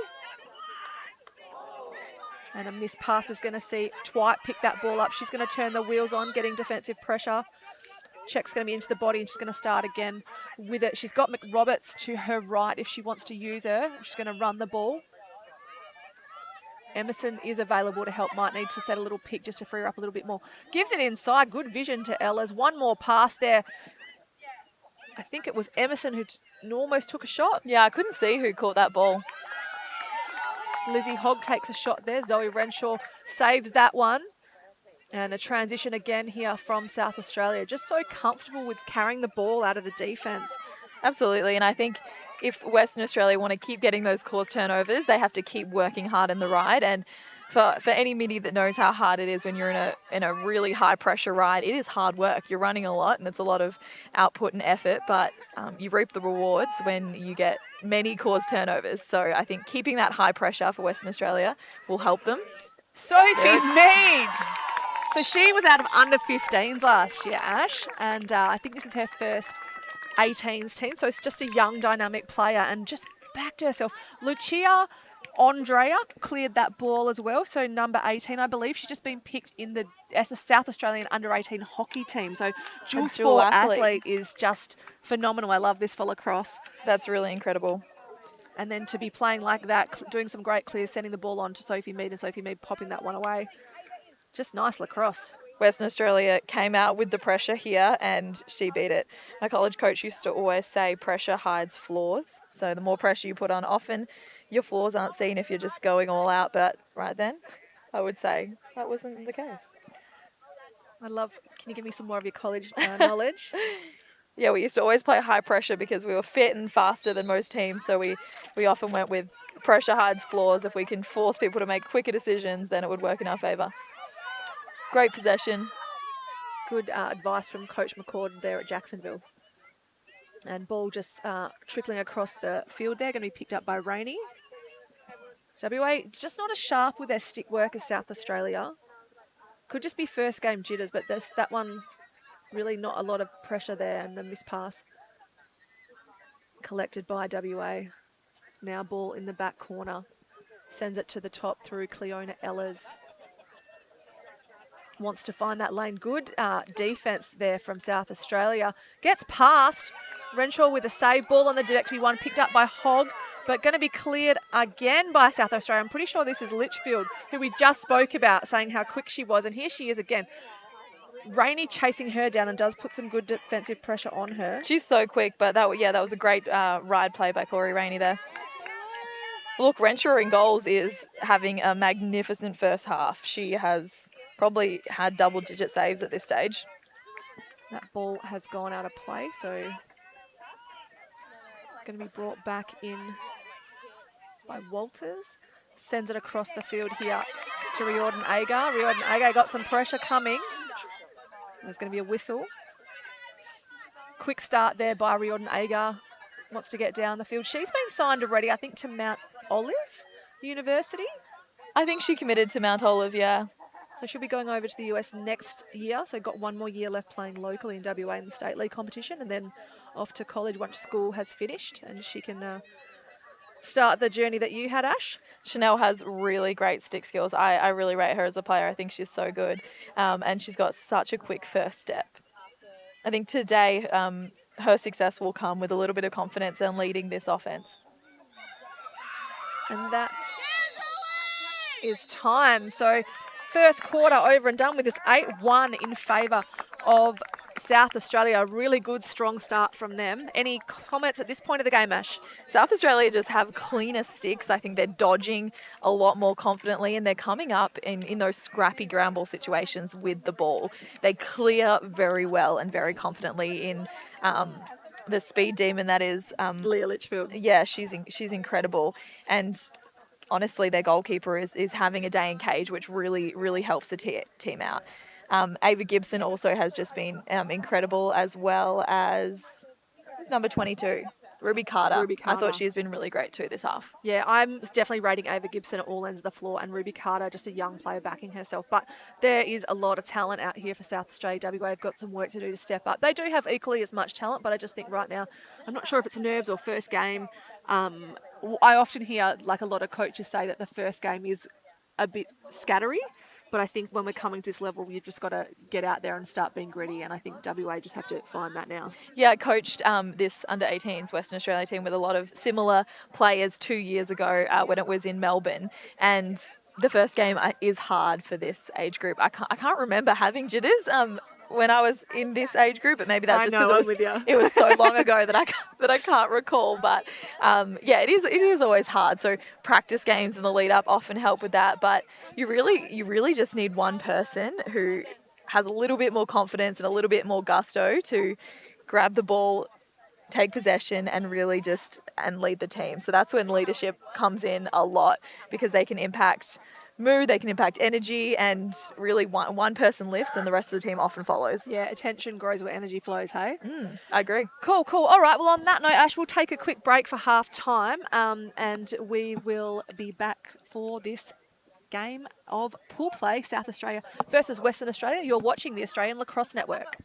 S2: And a missed pass is going to see Dwight pick that ball up. She's going to turn the wheels on, getting defensive pressure. Check's going to be into the body and she's going to start again with it. She's got McRoberts to her right if she wants to use her. She's going to run the ball. Emerson is available to help. Might need to set a little pick just to free her up a little bit more. Gives it inside. Good vision to Ellers. One more pass there. I think it was Emerson who almost took a shot.
S1: Yeah, I couldn't see who caught that ball.
S2: Lizzie Hogg takes a shot there. Zoe Renshaw saves that one. And a transition again here from South Australia. Just so comfortable with carrying the ball out of the defence.
S1: Absolutely, and I think if Western Australia want to keep getting those course turnovers, they have to keep working hard in the ride. And for any midi that knows how hard it is when you're in a really high pressure ride, it is hard work. You're running a lot and it's a lot of output and effort, but you reap the rewards when you get many course turnovers. So I think keeping that high pressure for Western Australia will help them.
S2: Sophie Mead! So she was out of under 15s last year, Ash, and I think this is her first 18s team. So it's just a young, dynamic player and just backed herself. Lucia Andrea cleared that ball as well. So number 18, I believe, she's just been picked as a South Australian under 18 hockey team. So dual sport athlete is just phenomenal. I love this for lacrosse.
S1: That's really incredible.
S2: And then to be playing like that, doing some great clears, sending the ball on to Sophie Mead and Sophie Mead popping that one away. Just nice lacrosse.
S1: Western Australia came out with the pressure here and she beat it. My college coach used to always say pressure hides flaws. So the more pressure you put on, often your flaws aren't seen if you're just going all out. But right then, I would say that wasn't the case.
S2: Can you give me some more of your college knowledge?
S1: Yeah, we used to always play high pressure because we were fit and faster than most teams. So we often went with pressure hides flaws. If we can force people to make quicker decisions, then it would work in our favour. Great possession.
S2: Good advice from Coach McCord there at Jacksonville. And ball just trickling across the field there, going to be picked up by Rainey. WA just not as sharp with their stick work as South Australia. Could just be first game jitters, but that one really not a lot of pressure there, and the missed pass collected by WA. Now ball in the back corner. Sends it to the top through Cleona Ellers. Wants to find that lane. Good defence there from South Australia. Gets past. Renshaw with a save. Ball on the directory one. Picked up by Hogg, but going to be cleared again by South Australia. I'm pretty sure this is Litchfield, who we just spoke about, saying how quick she was. And here she is again. Rainey chasing her down and does put some good defensive pressure on her.
S1: She's so quick, but that was a great ride play by Corey Rainey there. Look, Renshaw in goals is having a magnificent first half. She has probably had double-digit saves at this stage.
S2: That ball has gone out of play, so going to be brought back in by Walters. Sends it across the field here to Riordan Agar. Riordan Agar got some pressure coming. There's going to be a whistle. Quick start there by Riordan Agar. wants to get down the field. She's been signed already, I think, to Mount Olive University.
S1: I think she committed to Mount Olive, yeah.
S2: So she'll be going over to the US next year. So got one more year left playing locally in WA in the state league competition, and then off to college once school has finished, and she can start the journey that you had, Ash.
S1: Chanel has really great stick skills. I really rate her as a player. I think she's so good. And she's got such a quick first step. I think today her success will come with a little bit of confidence and leading this offense.
S2: And that is time. So first quarter over and done with this 8-1 in favour of South Australia. A really good, strong start from them. Any comments at this point of the game, Ash?
S1: South Australia just have cleaner sticks. I think they're dodging a lot more confidently, and they're coming up in those scrappy ground ball situations with the ball. They clear very well and very confidently in the speed demon that is
S2: Leah Litchfield.
S1: Yeah, she's incredible. And honestly, their goalkeeper is having a day in cage, which really helps the team out. Ava Gibson also has just been incredible, as well as who's number 22, Ruby Carter. I thought she's been really great too this half.
S2: Yeah, I'm definitely rating Ava Gibson at all ends of the floor, and Ruby Carter, just a young player backing herself. But there is a lot of talent out here for South Australia. WA have got some work to do to step up. They do have equally as much talent, but I just think right now, I'm not sure if it's nerves or first game. I often hear like a lot of coaches say that the first game is a bit scattery. But I think when we're coming to this level, you've just got to get out there and start being gritty. And I think WA just have to find that now.
S1: Yeah, I coached this under-18s Western Australia team with a lot of similar players 2 years ago when it was in Melbourne. And the first game is hard for this age group. I can't remember having jitters when I was in this age group, but maybe that's just because it was so long ago that I can't recall. But yeah, it is always hard. So practice games in the lead up often help with that. But you really just need one person who has a little bit more confidence and a little bit more gusto to grab the ball, take possession, and really and lead the team. So that's when leadership comes in a lot, because they can impact mood, they can impact energy, and really one person lifts and the rest of the team often follows.
S2: Yeah, attention grows where energy flows, hey?
S1: I agree.
S2: Cool. All right, well, on that note, Ash, we'll take a quick break for half time, and we will be back for this game of pool play, South Australia versus Western Australia. You're watching the Australian Lacrosse Network.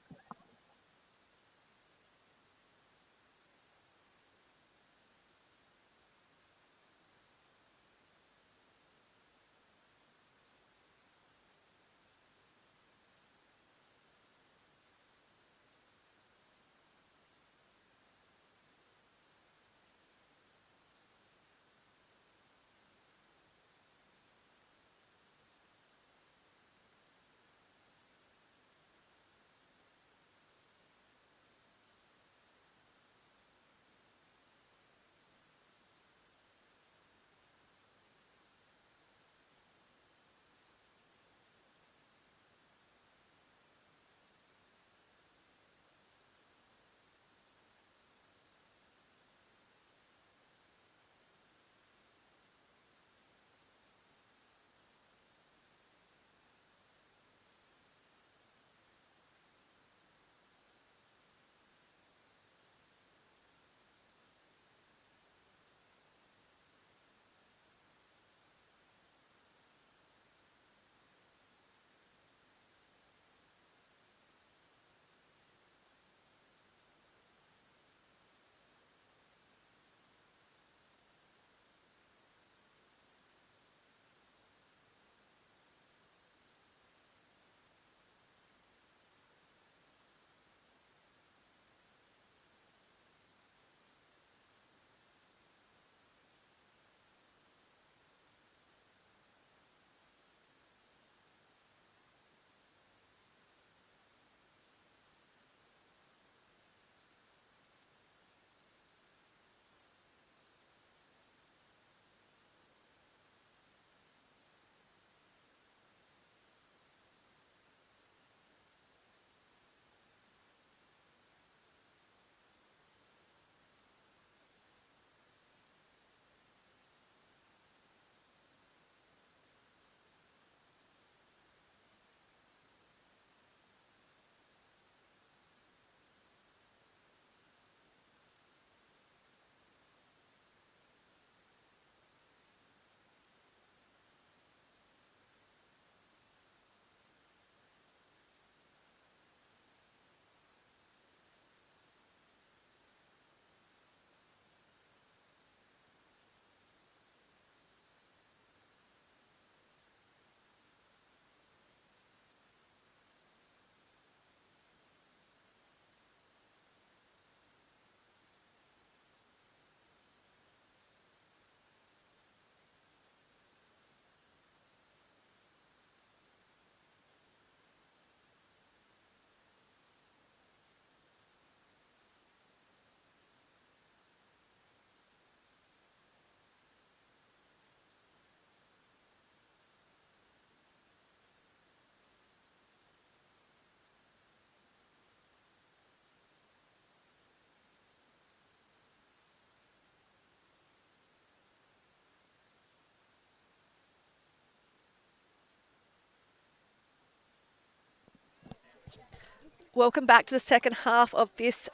S2: Welcome back to the second half of this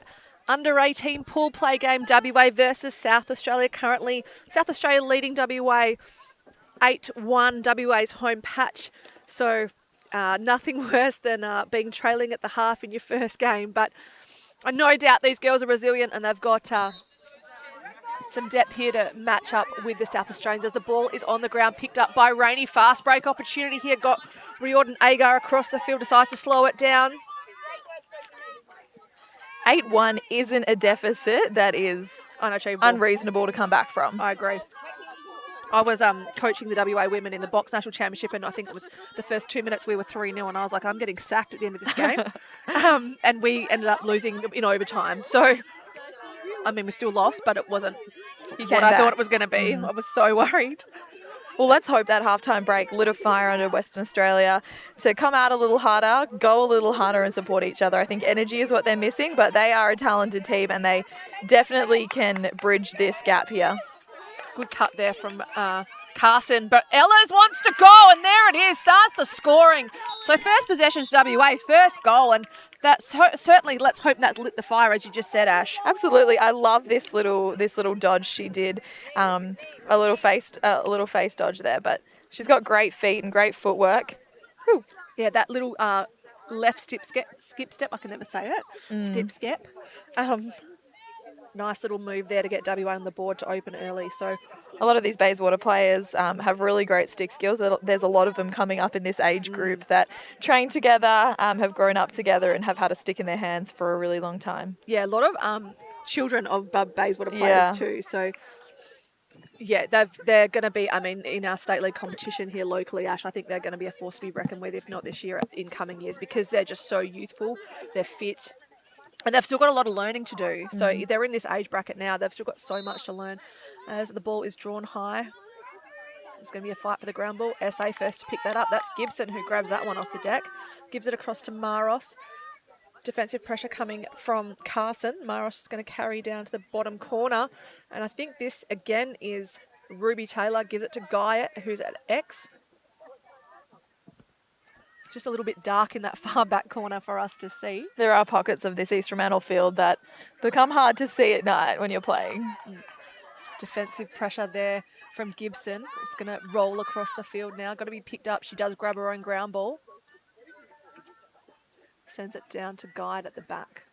S2: under-18 pool play game, WA versus South Australia. Currently, South Australia leading WA 8-1, WA's home patch. So nothing worse than being trailing at the half in your first game. But I no doubt these girls are resilient and they've got some depth here to match up with the South Australians as the ball is on the ground, picked up by Rainey. Fast break opportunity here. Got Riordan Agar across the field, decides to slow it down.
S1: 8-1 isn't a deficit that is unreasonable to come back from.
S2: I agree. I was coaching the WA women in the box national championship, and I think it was the first 2 minutes we were 3-0, and I was like, I'm getting sacked at the end of this game. And we ended up losing in overtime. So, I mean, we still lost, but it wasn't what I thought it was going to be. I was so worried.
S1: Well, let's hope that halftime break lit a fire under Western Australia to come out a little harder, go a little harder and support each other. I think energy is what they're missing, but they are a talented team and they definitely can bridge this gap here.
S2: Good cut there from Carson, but Ellis wants to go, and there it is, starts the scoring. So first possession to WA, first goal, and that's certainly, let's hope that lit the fire, as you just said, Ash.
S1: Absolutely, I love this little dodge she did, a little face dodge there, but she's got great feet and great footwork. Whew.
S2: Yeah, that little left skip step, I can never say it, skip. Nice little move there to get WA on the board to open early. So
S1: a lot of these Bayswater players have really great stick skills. There's a lot of them coming up in this age group that train together, have grown up together and have had a stick in their hands for a really long time.
S2: Yeah, a lot of children of Bayswater players too. So yeah, they're going to be, I mean, in our state league competition here locally, Ash, I think they're going to be a force to be reckoned with, if not this year, in coming years, because they're just so youthful, they're fit. And they've still got a lot of learning to do. So they're in this age bracket now. They've still got so much to learn. As the ball is drawn high, it's going to be a fight for the ground ball. SA first to pick that up. That's Gibson who grabs that one off the deck. Gives it across to Maros. Defensive pressure coming from Carson. Maros is going to carry down to the bottom corner. And I think this, again, is Ruby Taylor. Gives it to Guy, who's at X. Just a little bit dark in that far back corner for us to see.
S1: There are pockets of this East Fremantle field that become hard to see at night when you're playing.
S2: Defensive pressure there from Gibson. It's going to roll across the field now. Got to be picked up. She does grab her own ground ball. Sends it down to Guide at the back.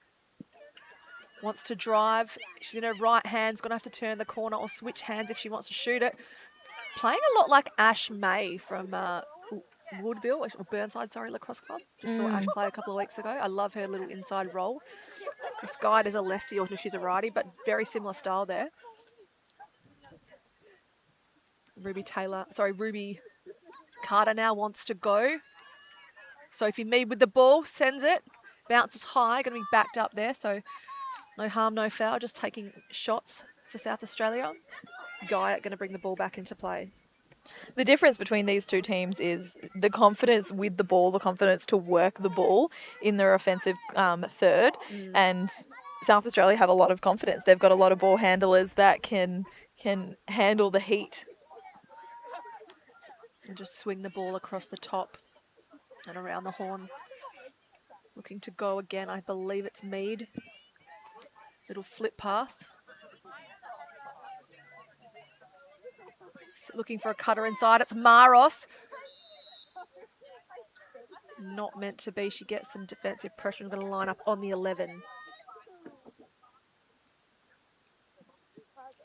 S2: Wants to drive. She's in her right hand's going to have to turn the corner or switch hands if she wants to shoot it. Playing a lot like Ash May from Woodville, or Burnside, Lacrosse Club. Just saw Ash play a couple of weeks ago. I love her little inside roll. If Guide is a lefty or if she's a righty, but very similar style there. Ruby Carter now wants to go. Sophie Mead with the ball, sends it, bounces high, going to be backed up there, so no harm, no foul, just taking shots for South Australia. Guy going to bring the ball back into play.
S1: The difference between these two teams is the confidence with the ball, the confidence to work the ball in their offensive third. And South Australia have a lot of confidence. They've got a lot of ball handlers that can handle the heat.
S2: And just swing the ball across the top and around the horn. Looking to go again. I believe it's Mead. Little flip pass. Looking for a cutter inside. It's Maros. Not meant to be. She gets some defensive pressure. I'm going to line up on the 11.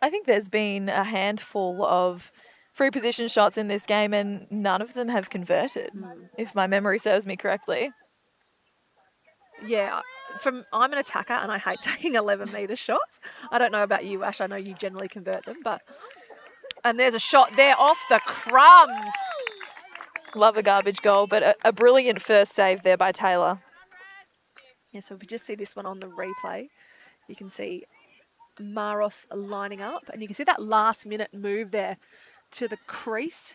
S1: I think there's been a handful of free position shots in this game and none of them have converted, if my memory serves me correctly.
S2: Yeah, I'm an attacker and I hate taking 11-metre shots. I don't know about you, Ash. I know you generally convert them, but... And there's a shot there off the crumbs.
S1: Love a garbage goal, but a brilliant first save there by Taylor.
S2: Yeah, so if we just see this one on the replay, you can see Maros lining up, and you can see that last-minute move there to the crease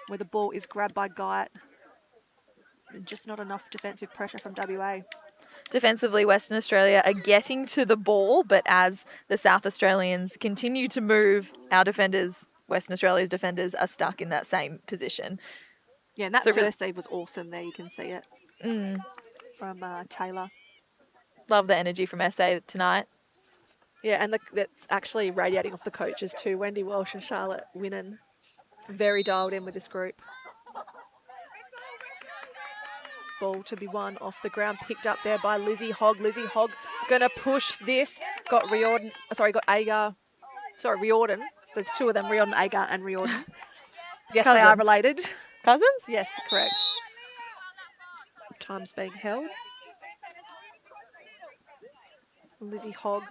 S2: where the ball is grabbed by Guyot. And just not enough defensive pressure from WA.
S1: Defensively, Western Australia are getting to the ball, but as the South Australians continue to move, our defenders, Western Australia's defenders, are stuck in that same position.
S2: Yeah, and that first save was awesome there. You can see it. from Taylor.
S1: Love the energy from SA tonight.
S2: Yeah, and that's actually radiating off the coaches too. Wendy Walsh and Charlotte Winnan, very dialed in with this group. Ball to be won off the ground, picked up there by Lizzie Hogg. Lizzie Hogg going to push this. Got Riordan, got Agar. Sorry, Riordan. So it's two of them, Riordan, Agar and Riordan. Yes,
S1: Cousins.
S2: they are related.
S1: Cousins?
S2: Yes, correct. Time's being held. Lizzie Hogg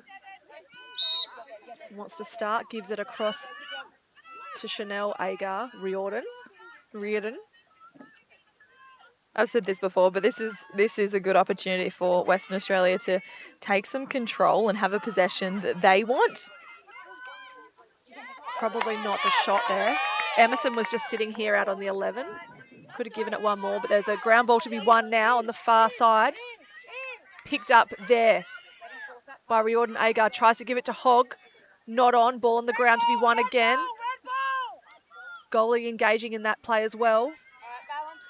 S2: wants to start, gives it across to Chanel Agar, Riordan.
S1: I've said this before, but this is a good opportunity for Western Australia to take some control and have a possession that they want.
S2: Probably not the shot there. Emerson was just sitting here out on the 11. Could have given it one more, but there's a ground ball to be won now on the far side. Picked up there by Riordan Agar. Tries to give it to Hogg. Not on. Ball on the ground to be won again. Goalie engaging in that play as well.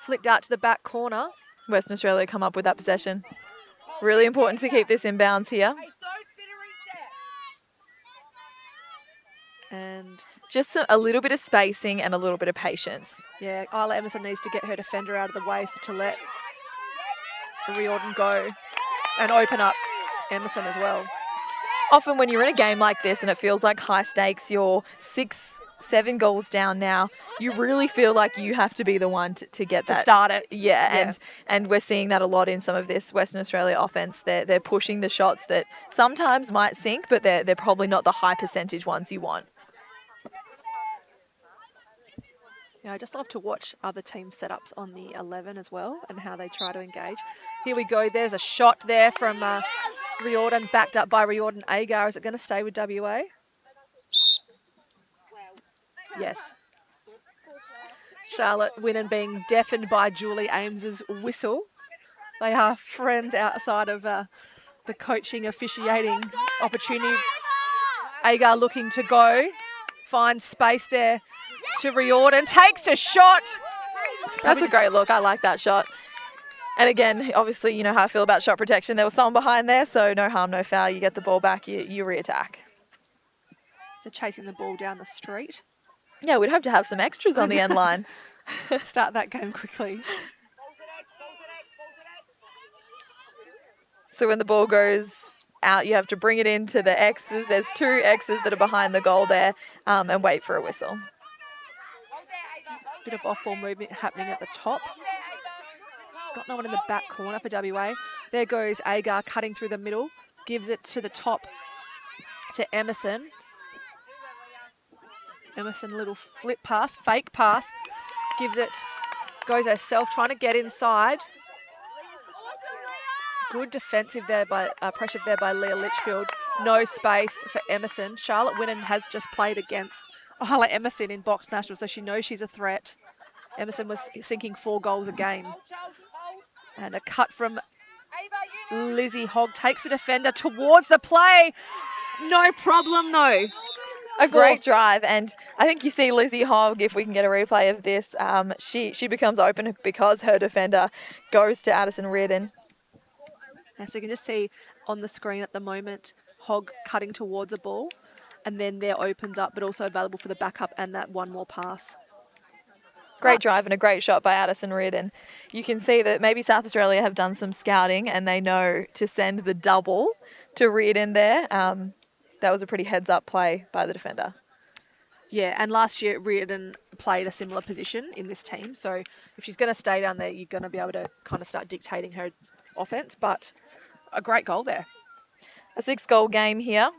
S2: Flicked out to the back corner.
S1: Western Australia come up with that possession. Really important to keep this inbounds here.
S2: And
S1: just a little bit of spacing and a little bit of patience.
S2: Yeah, Isla Emerson needs to get her defender out of the way, so to let Riordan go and open up Emerson as well.
S1: Often when you're in a game like this and it feels like high stakes, you're 6-7 goals down now, you really feel like you have to be the one to get that.
S2: To start it.
S1: Yeah, and we're seeing that a lot in some of this Western Australia offence. They're pushing the shots that sometimes might sink, but they're probably not the high percentage ones you want.
S2: Yeah, I just love to watch other team setups on the 11 as well and how they try to engage. Here we go. There's a shot there from Riordan, backed up by Riordan Agar. Is it going to stay with WA? Yes. Charlotte Winnan being deafened by Julie Ames's whistle. They are friends outside of the coaching officiating opportunity. Agar looking to go. Finds space there to Riordan. Takes a shot.
S1: That's a great look. I like that shot. And again, obviously, you know how I feel about shot protection. There was someone behind there, so no harm, no foul. You get the ball back, you re-attack.
S2: So chasing the ball down the street.
S1: Yeah, we'd hope to have some extras on the end line.
S2: Start that game quickly.
S1: So when the ball goes out, you have to bring it into the X's. There's 2 X's that are behind the goal there, and wait for a whistle.
S2: Bit of off-ball movement happening at the top. It's got no one in the back corner for WA. There goes Agar cutting through the middle. Gives it to the top to Emerson. Emerson, a little flip pass, fake pass. Gives it, goes herself, trying to get inside. Good defensive there by, pressure there by Leah Litchfield. No space for Emerson. Charlotte Winnan has just played against Isla Emerson in Box National, so she knows she's a threat. Emerson was sinking 4 goals a game. And a cut from Lizzie Hogg takes the defender towards the play. No problem though.
S1: A great drive, and I think you see Lizzie Hogg, if we can get a replay of this, she becomes open because her defender goes to Addison Reardon.
S2: And so you can just see on the screen at the moment, Hogg cutting towards a ball, and then there opens up, but also available for the backup and that one more pass.
S1: Great drive and a great shot by Addison Reardon. You can see that maybe South Australia have done some scouting and they know to send the double to Reardon there. That was a pretty heads-up play by the defender.
S2: Yeah, and last year Reardon played a similar position in this team, so if she's going to stay down there, you're going to be able to kind of start dictating her offence, but a great goal there.
S1: A 6-goal game here.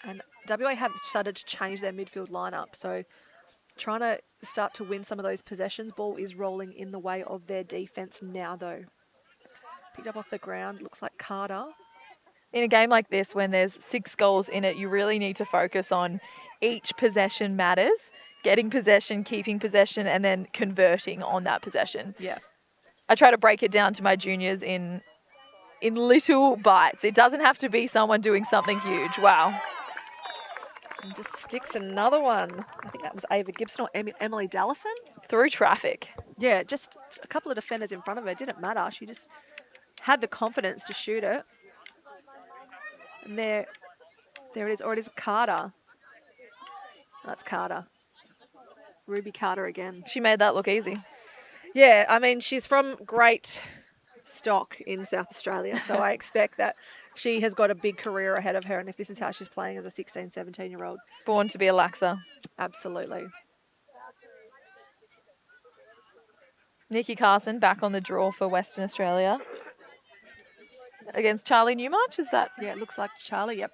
S2: And WA have started to change their midfield lineup, so trying to start to win some of those possessions. Ball is rolling in the way of their defence now, though. Picked up off the ground, looks like Carter.
S1: In a game like this, when there's 6 goals in it, you really need to focus on each possession matters. Getting possession, keeping possession, and then converting on that possession.
S2: Yeah.
S1: I try to break it down to my juniors in little bites. It doesn't have to be someone doing something huge. Wow.
S2: And just sticks another one. I think that was Ava Gibson or Emily Dallison.
S1: Through traffic.
S2: Yeah, just a couple of defenders in front of her. It didn't matter. She just had the confidence to shoot it. And there it is. Or it is Carter. That's Carter. Ruby Carter again.
S1: She made that look easy.
S2: Yeah, I mean, she's from great stock in South Australia, so I expect that she has got a big career ahead of her, and if this is how she's playing as a 16, 17-year-old.
S1: Born to be a laxer.
S2: Absolutely.
S1: Nikki Carson back on the draw for Western Australia. Against Charlie Newmarch, is that?
S2: Yeah, it looks like Charlie, yep.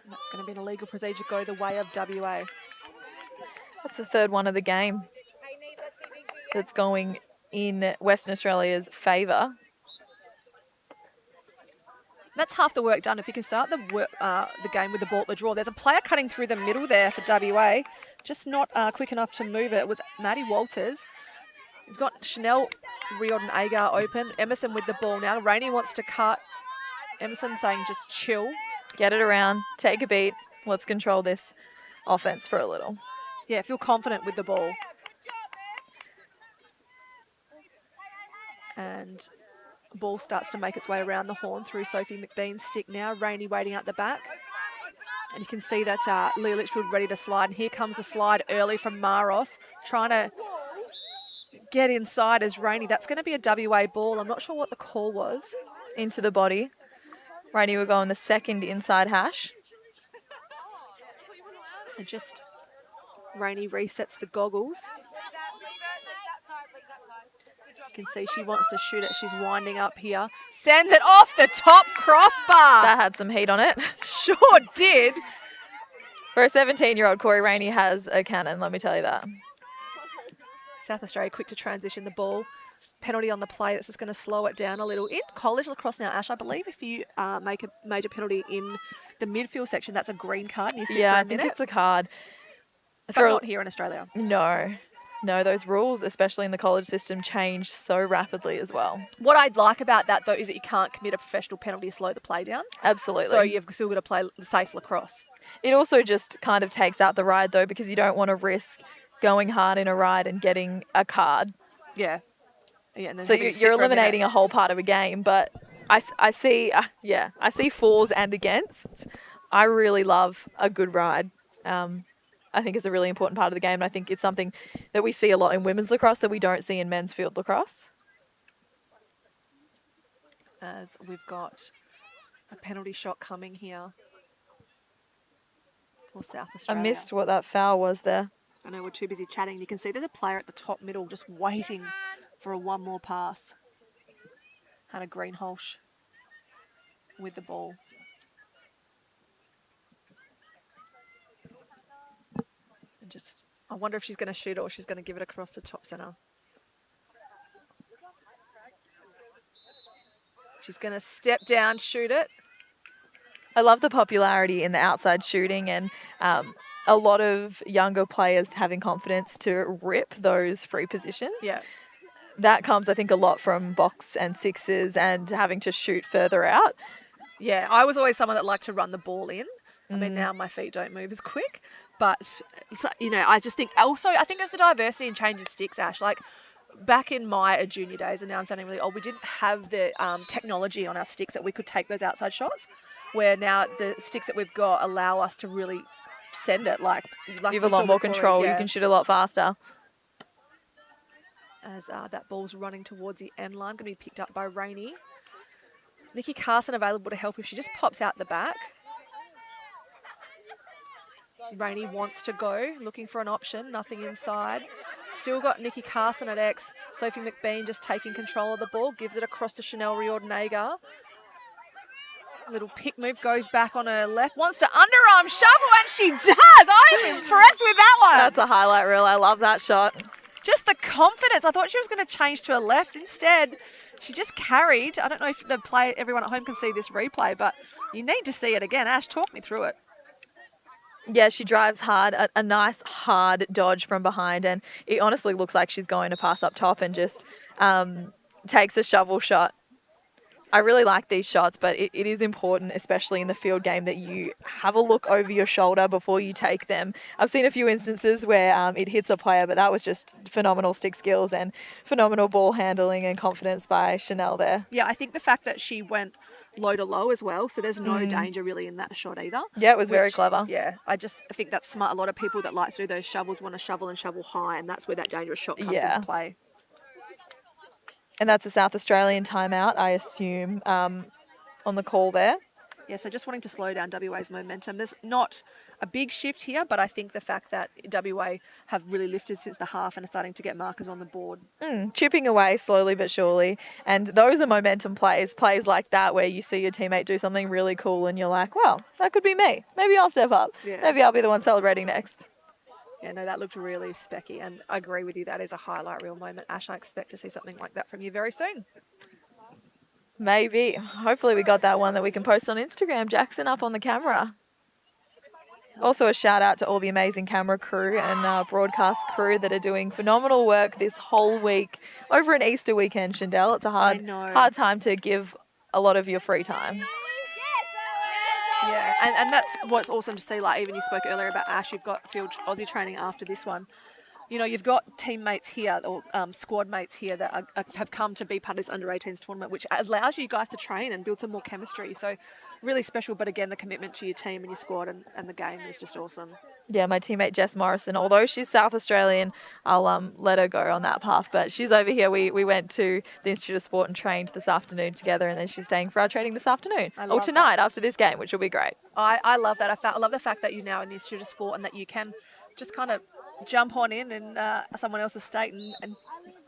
S2: And that's going to be an illegal procedure go the way of WA.
S1: That's the third one of the game that's going in Western Australia's favour.
S2: That's half the work done. If you can start the game with the ball at the draw. There's a player cutting through the middle there for WA, just not quick enough to move it. It was Maddie Walters. We've got Chanel Riordan-Agar open. Emerson with the ball now. Rainey wants to cut. Emerson saying just chill.
S1: Get it around, take a beat. Let's control this offense for a little.
S2: Yeah, feel confident with the ball. And ball starts to make its way around the horn through Sophie McBean's stick now. Rainey waiting at the back. And you can see that Leah Litchfield ready to slide. And here comes the slide early from Maros, trying to get inside as Rainey. That's going to be a WA ball. I'm not sure what the call was.
S1: Into the body. Rainey will go on the second inside hash.
S2: So just Rainey resets the goggles. You can see she wants to shoot it. She's winding up here. Sends it off the top crossbar.
S1: That had some heat on it.
S2: Sure did.
S1: For a 17-year-old, Corey Rainey has a cannon, let me tell you that.
S2: South Australia quick to transition the ball. Penalty on the play that's just going to slow it down a little. In college lacrosse now, Ash, I believe if you make a major penalty in the midfield section, that's a green card. And you sit for a
S1: I
S2: minute.
S1: think it's a card.
S2: But not here in Australia.
S1: No, those rules, especially in the college system, change so rapidly as well.
S2: What I'd like about that, though, is that you can't commit a professional penalty to slow the play down.
S1: Absolutely.
S2: So you've still got to play safe lacrosse.
S1: It also just kind of takes out the ride, though, because you don't want to risk going hard in a ride and getting a card.
S2: Yeah. Yeah, and then
S1: so you're eliminating a whole part of a game, but I see fors and against. I really love a good ride. I think it's a really important part of the game, and I think it's something that we see a lot in women's lacrosse that we don't see in men's field lacrosse.
S2: As we've got a penalty shot coming here for South Australia.
S1: I missed what that foul was there.
S2: I know we're too busy chatting. You can see there's a player at the top middle just waiting for a one more pass. Hannah Greenholsch with the ball. And just, I wonder if she's going to shoot it or she's going to give it across the top centre. She's going to step down, shoot it.
S1: I love the popularity in the outside shooting and a lot of younger players having confidence to rip those free positions.
S2: Yeah.
S1: That comes, I think, a lot from box and sixes and having to shoot further out.
S2: Yeah, I was always someone that liked to run the ball in. I mean, now my feet don't move as quick. But, I just think also, I think there's the diversity in change of sticks, Ash. Like, back in my junior days, and now I'm sounding really old, we didn't have the technology on our sticks that we could take those outside shots, where now the sticks that we've got allow us to really send it. Like
S1: you have a lot more control. Yeah. You can shoot a lot faster.
S2: As that ball's running towards the end line, going to be picked up by Rainey. Nikki Carson available to help if she just pops out the back. Rainey wants to go, looking for an option, nothing inside. Still got Nikki Carson at X. Sophie McBean just taking control of the ball, gives it across to Chanel Riordan-Agar. Little pick move, goes back on her left, wants to underarm shovel, and she does! I'm impressed with that one!
S1: That's a highlight reel. I love that shot.
S2: Just the confidence. I thought she was going to change to her left. Instead, she just carried. I don't know if everyone at home can see this replay, but you need to see it again. Ash, talk me through it.
S1: Yeah, she drives hard, a nice hard dodge from behind, and it honestly looks like she's going to pass up top and just takes a shovel shot. I really like these shots, but it is important, especially in the field game, that you have a look over your shoulder before you take them. I've seen a few instances where it hits a player, but that was just phenomenal stick skills and phenomenal ball handling and confidence by Chanel there.
S2: Yeah, I think the fact that she went low to low as well, so there's no danger really in that shot either.
S1: Yeah, it was very clever.
S2: Yeah, I think that's smart. A lot of people that like to do those shovels want to shovel and shovel high, and that's where that dangerous shot comes into play.
S1: And that's a South Australian timeout, I assume, on the call there.
S2: Yeah, so just wanting to slow down WA's momentum. There's not a big shift here, but I think the fact that WA have really lifted since the half and are starting to get markers on the board.
S1: Chipping away slowly but surely. And those are momentum plays like that where you see your teammate do something really cool and you're like, well, that could be me. Maybe I'll step up.
S2: Yeah.
S1: Maybe I'll be the one celebrating next.
S2: Yeah, no, that looked really specky, and I agree with you. That is a highlight reel moment. Ash, I expect to see something like that from you very soon.
S1: Maybe. Hopefully we got that one that we can post on Instagram. Jackson up on the camera. Also a shout out to all the amazing camera crew and broadcast crew that are doing phenomenal work this whole week over an Easter weekend, Shindell. It's a hard time to give a lot of your free time.
S2: Yeah, and that's what's awesome to see. Like, even you spoke earlier about Ash, you've got field Aussie training after this one. You know, you've got teammates here or squad mates here that have come to be part of this under-18s tournament, which allows you guys to train and build some more chemistry. So really special. But again, the commitment to your team and your squad and the game is just awesome.
S1: Yeah, my teammate Jess Morrison, although she's South Australian, I'll let her go on that path. But she's over here. We went to the Institute of Sport and trained this afternoon together, and then she's staying for our training this afternoon or tonight after this game, which will be great.
S2: I love that. I love the fact that you're now in the Institute of Sport and that you can just kind of jump on in and someone else's state and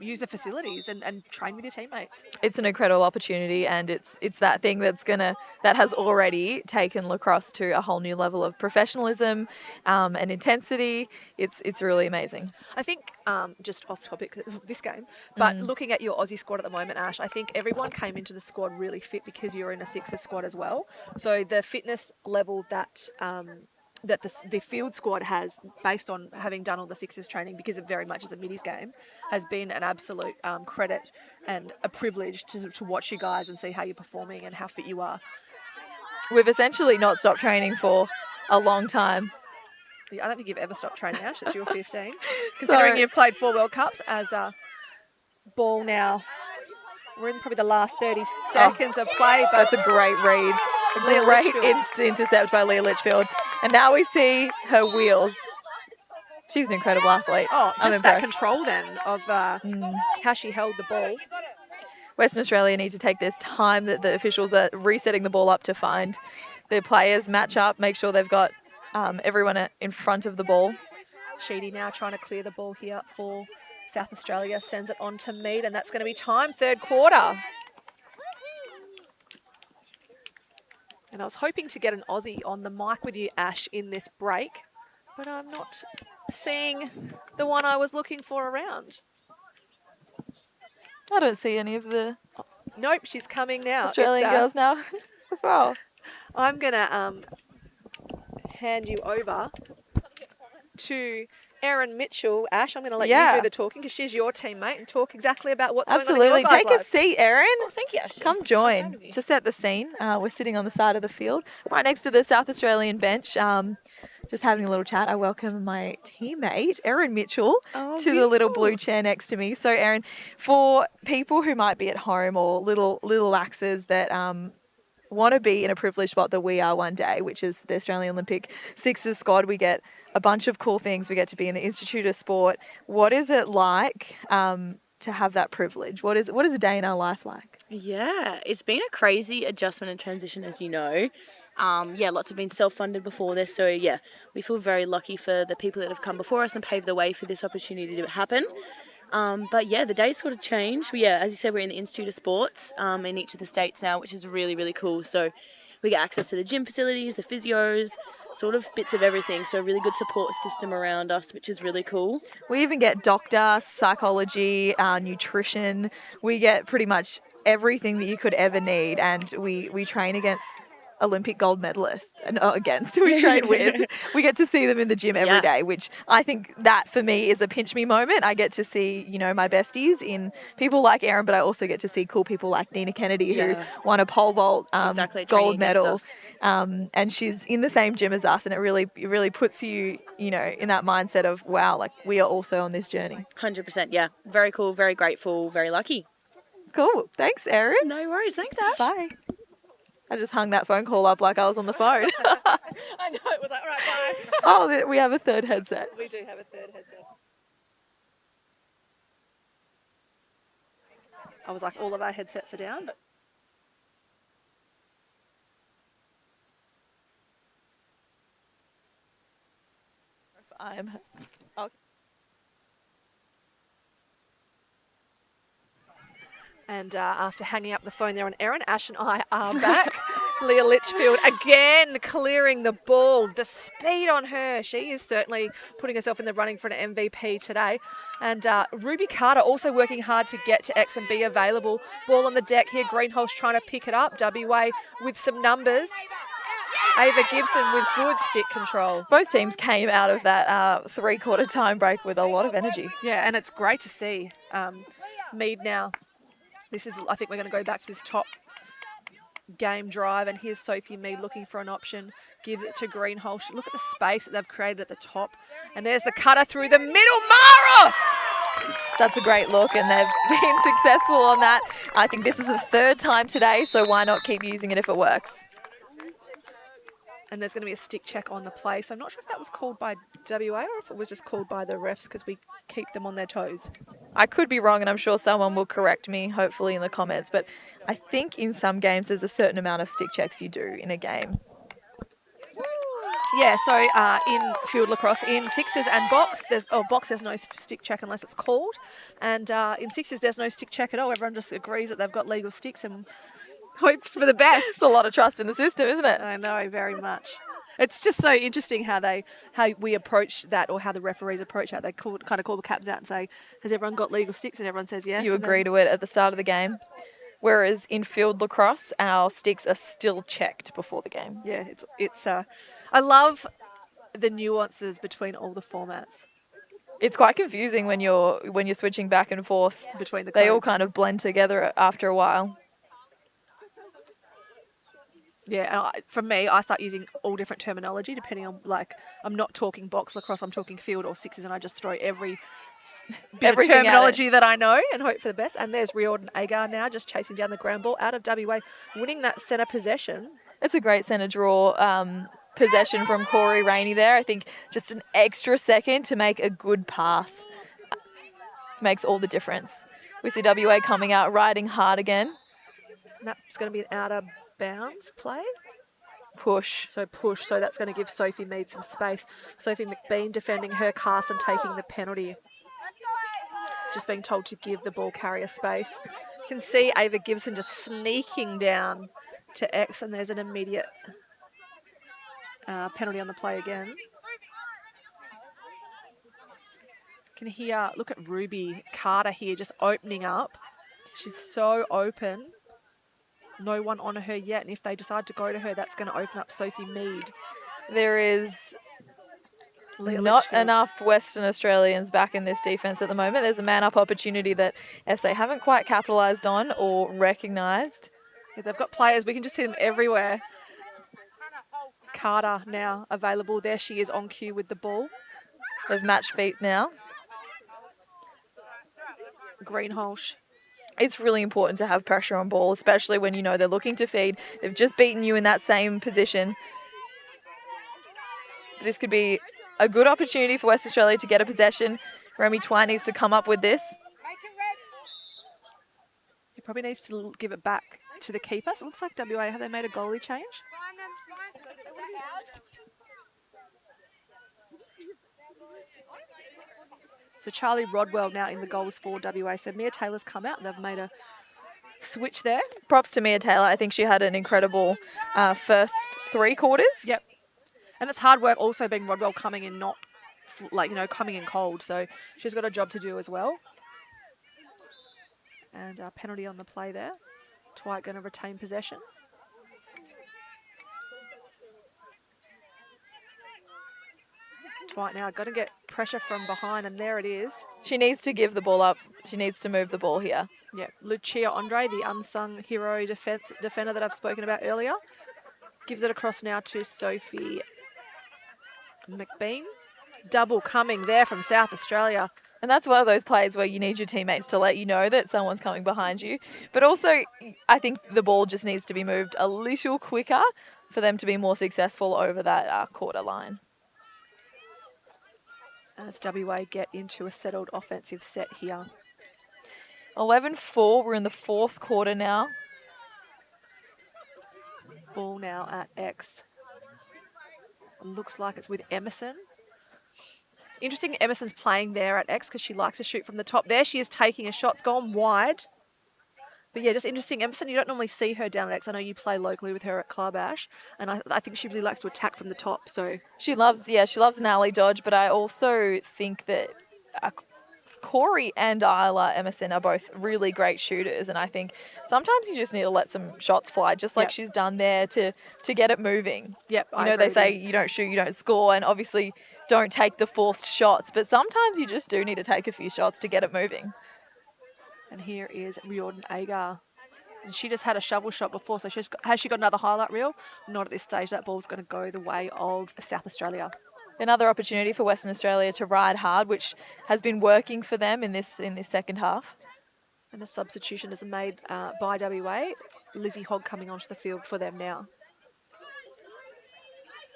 S2: use the facilities and train with your teammates.
S1: It's an incredible opportunity, and it's that thing that has already taken lacrosse to a whole new level of professionalism and intensity. It's really amazing.
S2: I think just off topic of this game, but looking at your Aussie squad at the moment, Ash, I think everyone came into the squad really fit because you're in a Sixers squad as well. So the fitness level that the field squad has, based on having done all the Sixers training, because it very much is a middies game, has been an absolute credit and a privilege to watch you guys and see how you're performing and how fit you are.
S1: We've essentially not stopped training for a long time.
S2: I don't think you've ever stopped training, Ash, since you were 15. Considering you've played 4 World Cups as a ball now. We're in probably the last 30 seconds of play. But
S1: that's a great read. A great intercept by Leah Litchfield. And now we see her wheels. She's an incredible athlete.
S2: Oh,
S1: I'm
S2: just
S1: impressed.
S2: that control then of how she held the ball.
S1: Western Australia need to take this time that the officials are resetting the ball up to find their players, match up, make sure they've got everyone in front of the ball.
S2: Sheedy now trying to clear the ball here for South Australia, sends it on to Mead, and that's going to be time, third quarter. And I was hoping to get an Aussie on the mic with you, Ash, in this break, but I'm not seeing the one I was looking for around.
S1: I don't see any of the...
S2: Nope, she's coming now.
S1: Australian girls now as well.
S2: I'm going to hand you over to Erin Mitchell. Ash, I'm going to let you do the talking because she's your teammate and talk exactly about what's going on in your guys'
S1: Take
S2: life.
S1: a seat, Erin.
S3: Oh, thank you, Ashley.
S1: Come join. To set the scene, we're sitting on the side of the field, right next to the South Australian bench, just having a little chat. I welcome my teammate, Erin Mitchell, to the little blue chair next to me. So, Erin, for people who might be at home or little laxers that want to be in a privileged spot that we are one day, which is the Australian Olympic Sixers squad, we get a bunch of cool things. We get to be in the Institute of Sport. What is it like to have that privilege? What is a day in our life like?
S3: Yeah, it's been a crazy adjustment and transition, as you know. Lots have been self-funded before this. So, we feel very lucky for the people that have come before us and paved the way for this opportunity to happen. The days sort of change. As you said, we're in the Institute of Sports in each of the states now, which is really, really cool. So we get access to the gym facilities, the physios, sort of bits of everything. So a really good support system around us, which is really cool.
S1: We even get doctor, psychology, nutrition. We get pretty much everything that you could ever need. And we train against Olympic gold medalists and against who we train with. We get to see them in the gym every day, which I think that for me is a pinch me moment. I get to see, you know, my besties in people like Erin, but I also get to see cool people like Nina Kennedy who won a pole vault gold medal. And she's in the same gym as us, and it really puts you, you know, in that mindset of, wow, like we are also on this journey.
S3: 100%, yeah. Very cool, very grateful, very lucky.
S1: Cool. Thanks, Erin.
S3: No worries. Thanks, Ash.
S1: Bye. I just hung that phone call up like I was on the phone.
S2: I know, it was like, all right, bye.
S1: Oh, we have a third headset.
S2: We do have a third headset. I was like, all of our headsets are down, but And after hanging up the phone there on Erin, Ash and I are back. Leah Litchfield again clearing the ball. The speed on her. She is certainly putting herself in the running for an MVP today. And Ruby Carter also working hard to get to X and be available. Ball on the deck here. Greenholz trying to pick it up. WA with some numbers. Ava Gibson with good stick control.
S1: Both teams came out of that three-quarter time break with a lot of energy.
S2: Yeah, and it's great to see Mead now. This is, I think we're going to go back to this top game drive, and here's Sophie Mead looking for an option, gives it to Greenholz. Look at the space that they've created at the top, and there's the cutter through the middle. Maros!
S1: That's a great look, and they've been successful on that. I think this is the third time today, so why not keep using it if it works?
S2: And there's going to be a stick check on the play, so I'm not sure if that was called by WA or if it was just called by the refs, because we keep them on their toes.
S1: I could be wrong, and I'm sure someone will correct me, hopefully in the comments, but I think in some games there's a certain amount of stick checks you do in a game.
S2: Yeah, so in field lacrosse, in sixes and box, there's no stick check unless it's called, and in sixes there's no stick check at all. Everyone just agrees that they've got legal sticks and hopes for the best.
S1: It's a lot of trust in the system, isn't it?
S2: I know, very much. It's just so interesting how we approach that, or how the referees approach that. They kind of call the caps out and say, has everyone got legal sticks? And everyone says yes.
S1: You agree to it at the start of the game. Whereas in field lacrosse, our sticks are still checked before the game.
S2: Yeah, it's I love the nuances between all the formats.
S1: It's quite confusing when you're switching back and forth
S2: Between the codes.
S1: They all kind of blend together after a while.
S2: Yeah, and for me, I start using all different terminology depending on, like, I'm not talking box lacrosse, I'm talking field or sixes, and I just throw every bit of terminology that I know and hope for the best. And there's Riordan Agar now just chasing down the ground ball out of WA, winning that centre possession.
S1: It's a great centre draw possession from Corey Rainey there. I think just an extra second to make a good pass makes all the difference. We see WA coming out riding hard again.
S2: And that's going to be an out of bounds play.
S1: Push.
S2: So that's going to give Sophie Mead some space. Sophie McBean defending her cast and taking the penalty. Just being told to give the ball carrier space. You can see Ava Gibson just sneaking down to X, and there's an immediate penalty on the play again. You can hear, look at Ruby Carter here just opening up. She's so open. No one on her yet, and if they decide to go to her, that's going to open up Sophie Mead.
S1: There is not enough Western Australians back in this defence at the moment. There's a man-up opportunity that SA haven't quite capitalised on or recognised.
S2: Yeah, they've got players. We can just see them everywhere. Carter now available. There she is on cue with the ball.
S1: They've match feet now.
S2: Greenholz.
S1: It's really important to have pressure on ball, especially when you know they're looking to feed. They've just beaten you in that same position. This could be a good opportunity for West Australia to get a possession. Remy Twine needs to come up with this.
S2: He probably needs to give it back to the keeper. So it looks like WA, have they made a goalie change? So Charlie Rodwell now in the goals for WA. So Mia Taylor's come out and they've made a switch there.
S1: Props to Mia Taylor. I think she had an incredible first three quarters.
S2: Yep. And it's hard work also being Rodwell coming in coming in cold. So she's got a job to do as well. And a penalty on the play there. Twite going to retain possession. Dwight now got to get pressure from behind, and there it is.
S1: She needs to give the ball up. She needs to move the ball here.
S2: Yeah, Lucia Andre, the unsung hero defender that I've spoken about earlier, gives it across now to Sophie McBean. Double coming there from South Australia.
S1: And that's one of those plays where you need your teammates to let you know that someone's coming behind you. But also, I think the ball just needs to be moved a little quicker for them to be more successful over that quarter line.
S2: As WA get into a settled offensive set here.
S1: 11-4, we're in the fourth quarter now.
S2: Ball now at X. Looks like it's with Emerson. Interesting, Emerson's playing there at X because she likes to shoot from the top. There she is taking a shot. It's gone wide. But yeah, just interesting. Emerson, you don't normally see her down at X. I know you play locally with her at Club Ash, and I think she really likes to attack from the top. So
S1: She loves an alley dodge, but I also think that Corey and Isla Emerson are both really great shooters, and I think sometimes you just need to let some shots fly, just like she's done there to get it moving.
S2: Yep,
S1: you know, they say you don't shoot, you don't score, and obviously don't take the forced shots, but sometimes you just do need to take a few shots to get it moving.
S2: And here is Riordan Agar. And she just had a shovel shot before, so has she got another highlight reel? Not at this stage. That ball's going to go the way of South Australia.
S1: Another opportunity for Western Australia to ride hard, which has been working for them in this second half.
S2: And a substitution is made by WA. Lizzie Hogg coming onto the field for them now.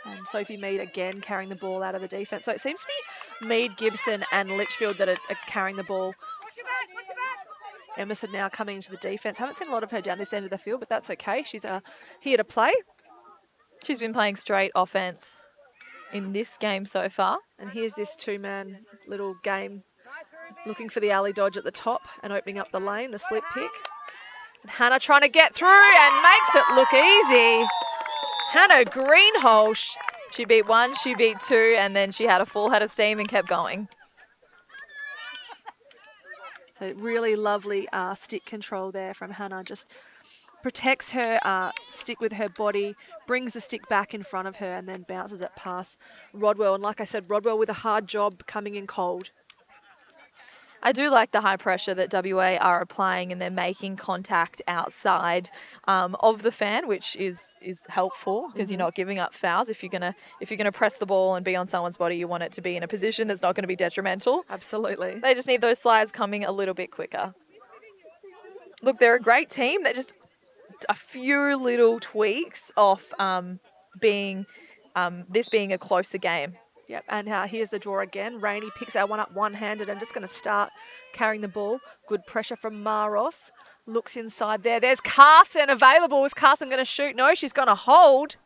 S2: And Sophie Mead again carrying the ball out of the defence. So it seems to be Mead, Gibson and Litchfield that are carrying the ball. Emerson now coming into the defence. Haven't seen a lot of her down this end of the field, but that's okay. She's here to play.
S1: She's been playing straight offence in this game so far.
S2: And here's this two-man little game looking for the alley dodge at the top and opening up the lane, the slip pick. And Hannah trying to get through and makes it look easy. Hannah Greenholz.
S1: She beat one, she beat two, and then she had a full head of steam and kept going.
S2: So really lovely stick control there from Hannah. Just protects her stick with her body, brings the stick back in front of her and then bounces it past Rodwell. And like I said, Rodwell with a hard job coming in cold.
S1: I do like the high pressure that WA are applying, and they're making contact outside of the fan, which is helpful because you're not giving up fouls. If you're gonna press the ball and be on someone's body, you want it to be in a position that's not going to be detrimental.
S2: Absolutely.
S1: They just need those slides coming a little bit quicker. Look, they're a great team. They're just a few little tweaks off this being a closer game.
S2: Yep, and here's the draw again. Rainey picks our one up one-handed and just going to start carrying the ball. Good pressure from Maros. Looks inside there. There's Carson available. Is Carson going to shoot? No, she's going to hold.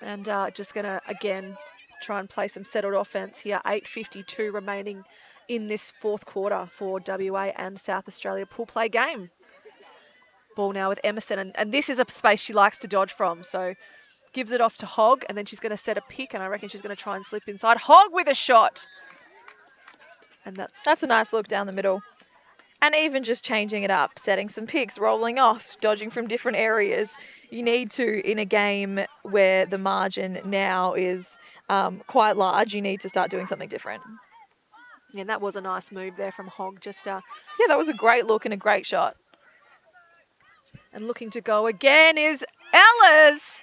S2: And just going to, again, try and play some settled offense here. 8:52 remaining in this fourth quarter for WA and South Australia pool play game. Ball now with Emerson, and this is a space she likes to dodge from, so gives it off to Hogg, and then she's going to set a pick, and I reckon she's going to try and slip inside. Hogg with a shot. And
S1: that's a nice look down the middle. And even just changing it up, setting some picks, rolling off, dodging from different areas. You need to, in a game where the margin now is quite large, you need to start doing something different.
S2: Yeah, and that was a nice move there from Hogg.
S1: Yeah, that was a great look and a great shot.
S2: And looking to go again is Ellis.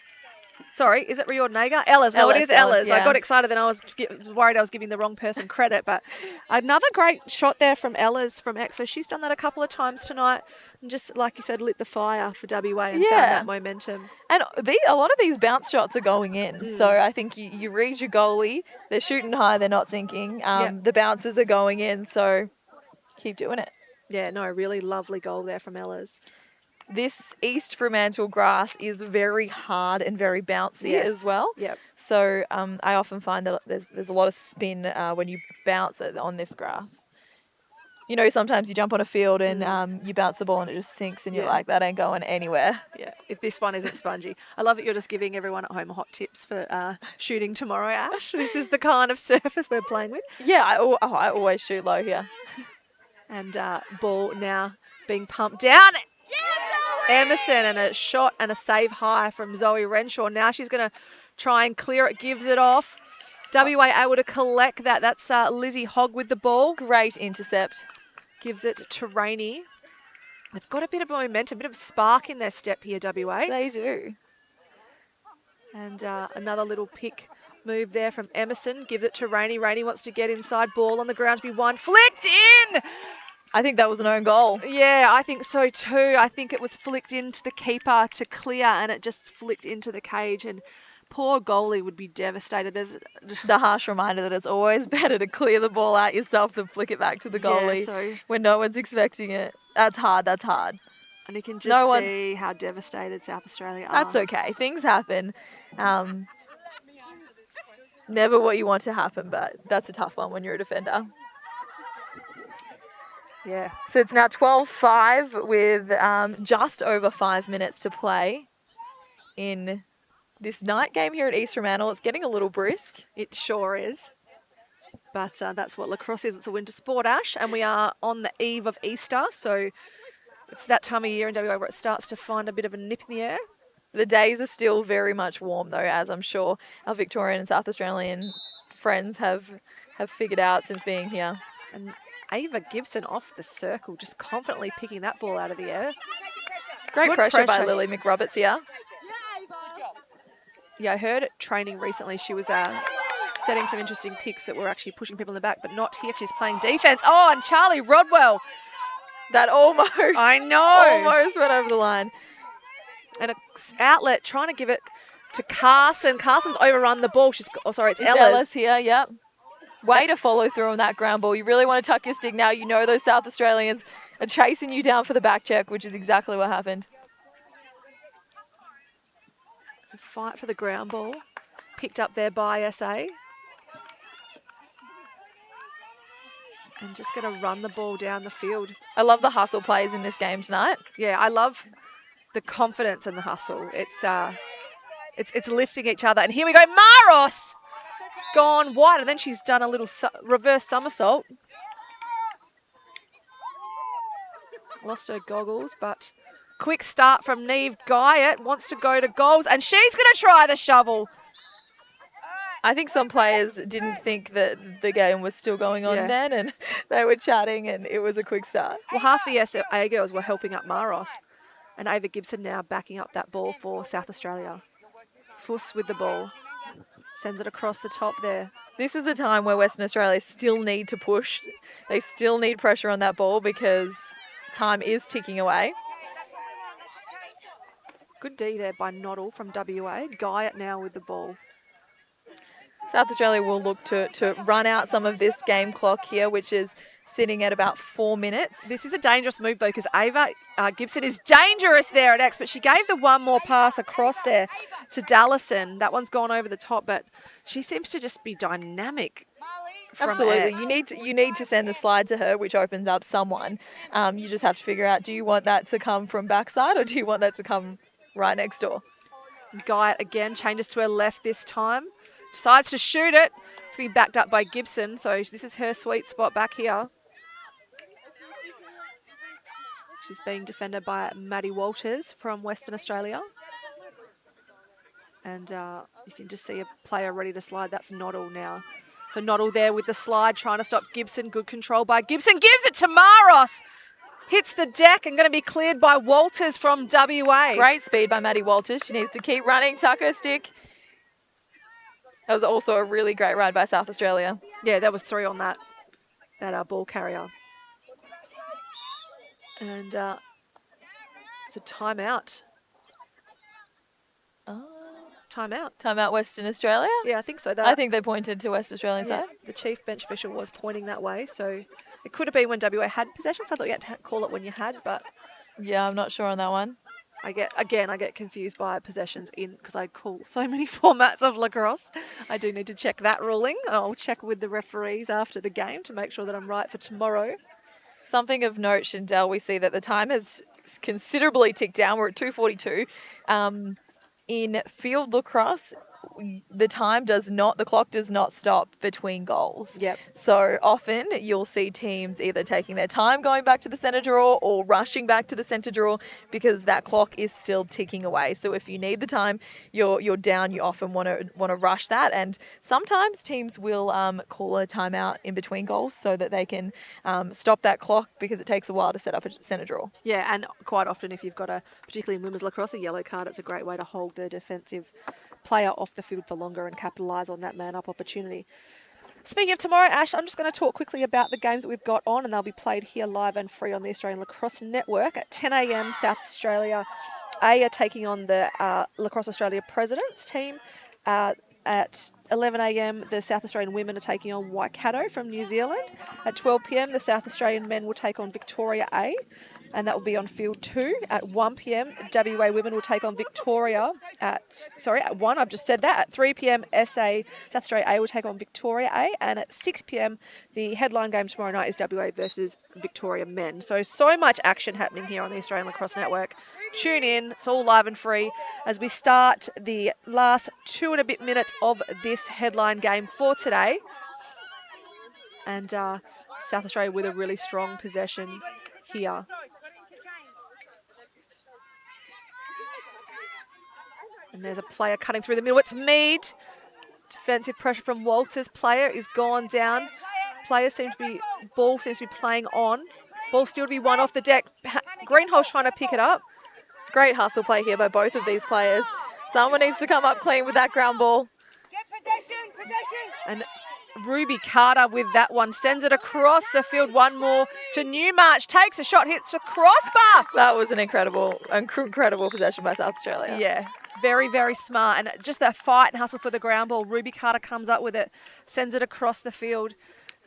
S2: Sorry, is it Riordan Agar? Ellis. No, it is Ellis.
S1: Yeah.
S2: I got excited then I was worried I was giving the wrong person credit. But another great shot there from Ellis from X. So she's done that a couple of times tonight. And just, like you said, lit the fire for WA and found that momentum.
S1: And a lot of these bounce shots are going in. So I think you read your goalie. They're shooting high. They're not sinking. The bounces are going in. So keep doing it.
S2: Yeah, no, really lovely goal there from Ellis.
S1: This East Fremantle grass is very hard and very bouncy as well.
S2: Yep.
S1: So I often find that there's a lot of spin when you bounce it on this grass. You know, sometimes you jump on a field and you bounce the ball and it just sinks and you're like, that ain't going anywhere.
S2: Yeah, if this one isn't spongy. I love that you're just giving everyone at home hot tips for shooting tomorrow, Ash. This is the kind of surface we're playing with.
S1: Yeah, I always shoot low here.
S2: And ball now being pumped down. Emerson, and a shot and a save high from Zoe Renshaw. Now she's going to try and clear it, gives it off. WA able to collect that. That's Lizzie Hogg with the ball.
S1: Great intercept.
S2: Gives it to Rainey. They've got a bit of momentum, a bit of spark in their step here, WA.
S1: They do.
S2: And another little pick move there from Emerson. Gives it to Rainey. Rainey wants to get inside. Ball on the ground to be won. Flicked in!
S1: I think that was an own goal.
S2: Yeah, I think so too. I think it was flicked into the keeper to clear and it just flicked into the cage and poor goalie would be devastated. There's
S1: the harsh reminder that it's always better to clear the ball out yourself than flick it back to the goalie when no one's expecting it. That's hard. That's hard.
S2: And you can just see how devastated South Australia are.
S1: That's okay. Things happen. Never what you want to happen, but that's a tough one when you're a defender.
S2: Yeah.
S1: So it's now 12-5 with just over 5 minutes to play in this night game here at East Fremantle. It's getting a little brisk.
S2: It sure is. But that's what lacrosse is. It's a winter sport, Ash, and we are on the eve of Easter, so it's that time of year in WA where it starts to find a bit of a nip in the air.
S1: The days are still very much warm, though, as I'm sure our Victorian and South Australian friends have figured out since being here.
S2: And Ava Gibson off the circle, just confidently picking that ball out of the air.
S1: Great
S2: Good
S1: pressure by Lily McRoberts here.
S2: Yeah, I heard at training recently she was setting some interesting picks that were actually pushing people in the back, but not here. She's playing defense. Oh, and Charlie Rodwell.
S1: That almost.
S2: I know.
S1: Almost went over the line.
S2: And an outlet trying to give it to Carson. Carson's overrun the ball. It's
S1: Ellis here, yep. Way to follow through on that ground ball. You really want to tuck your stick now. You know those South Australians are chasing you down for the back check, which is exactly what happened.
S2: Fight for the ground ball. Picked up there by SA. And just going to run the ball down the field.
S1: I love the hustle plays in this game tonight.
S2: Yeah, I love the confidence and the hustle. It's lifting each other. And here we go, Maros! It's gone wide, and then she's done a little reverse somersault. Lost her goggles, but quick start from Neve Guyett. Wants to go to goals, and she's going to try the shovel.
S1: I think some players didn't think that the game was still going on then, and they were chatting, and it was a quick start.
S2: Well, half the SA girls were helping up Maros, and Ava Gibson now backing up that ball for South Australia. Fuss with the ball. Sends it across the top there.
S1: This is a time where Western Australia still need to push. They still need pressure on that ball because time is ticking away.
S2: Good D there by Noddle from WA. Guyett now with the ball.
S1: South Australia will look to run out some of this game clock here, which is sitting at about 4 minutes.
S2: This is a dangerous move, though, because Ava Gibson is dangerous there at X, but she gave the one more pass across there to Dallison. That one's gone over the top, but she seems to just be dynamic.
S1: Absolutely.
S2: X.
S1: You need to send the slide to her, which opens up someone. You just have to figure out, do you want that to come from backside or do you want that to come right next door?
S2: Guyett again changes to her left this time. Decides to shoot it. It's going to be backed up by Gibson, so this is her sweet spot back here. She's being defended by Maddie Walters from Western Australia. And you can just see a player ready to slide. That's Noddle now. So Noddle there with the slide, trying to stop Gibson. Good control by Gibson. Gives it to Maros. Hits the deck and going to be cleared by Walters from WA.
S1: Great speed by Maddie Walters. She needs to keep running, tuck her stick. That was also a really great ride by South Australia.
S2: Yeah, that was 3 on that ball carrier. And it's a timeout. Timeout.
S1: Timeout Western Australia?
S2: Yeah, I think so.
S1: I think they pointed to West Australian side.
S2: The chief bench official was pointing that way, so it could have been when WA had possessions. I thought you had to call it when you had, but
S1: yeah, I'm not sure on that one.
S2: I get confused by possessions because I call so many formats of lacrosse. I do need to check that ruling. I'll check with the referees after the game to make sure that I'm right for tomorrow.
S1: Something of note, Shindell, we see that the time has considerably ticked down. We're at 2:42. In field lacrosse, the clock does not stop between goals.
S2: Yep.
S1: So often you'll see teams either taking their time going back to the centre draw or rushing back to the centre draw because that clock is still ticking away. So if you need the time, you're down, you often want to rush that, and sometimes teams will call a timeout in between goals so that they can stop that clock because it takes a while to set up a centre draw.
S2: Yeah, and quite often if you've got particularly in women's lacrosse, a yellow card, it's a great way to hold the defensive player off the field for longer and capitalise on that man-up opportunity. Speaking of tomorrow, Ash, I'm just going to talk quickly about the games that we've got on, and they'll be played here live and free on the Australian Lacrosse Network. At 10 a.m, South Australia A are taking on the Lacrosse Australia Presidents team. At 11 a.m, the South Australian women are taking on Waikato from New Zealand. At 12 p.m, the South Australian men will take on Victoria A, and that will be on field 2. At 1 p.m, WA women will take on Victoria at 1, I've just said that. At 3 p.m, SA, South Australia A will take on Victoria A, and at 6 p.m, the headline game tomorrow night is WA versus Victoria men. So much action happening here on the Australian Lacrosse Network. Tune in, it's all live and free as we start the last 2 and a bit minutes of this headline game for today. And South Australia with a really strong possession here. And there's a player cutting through the middle. It's Mead. Defensive pressure from Walters. Player is gone down. Ball seems to be playing on. Ball still to be won off the deck. Greenhouse trying to pick it up.
S1: Great hustle play here by both of these players. Someone needs to come up clean with that ground ball.
S4: Get possession.
S2: And Ruby Carter with that one sends it across the field. One more to Newmarch. Takes a shot, hits the crossbar.
S1: That was an incredible possession by South Australia.
S2: Yeah, very, very smart. And just that fight and hustle for the ground ball. Ruby Carter comes up with it, sends it across the field.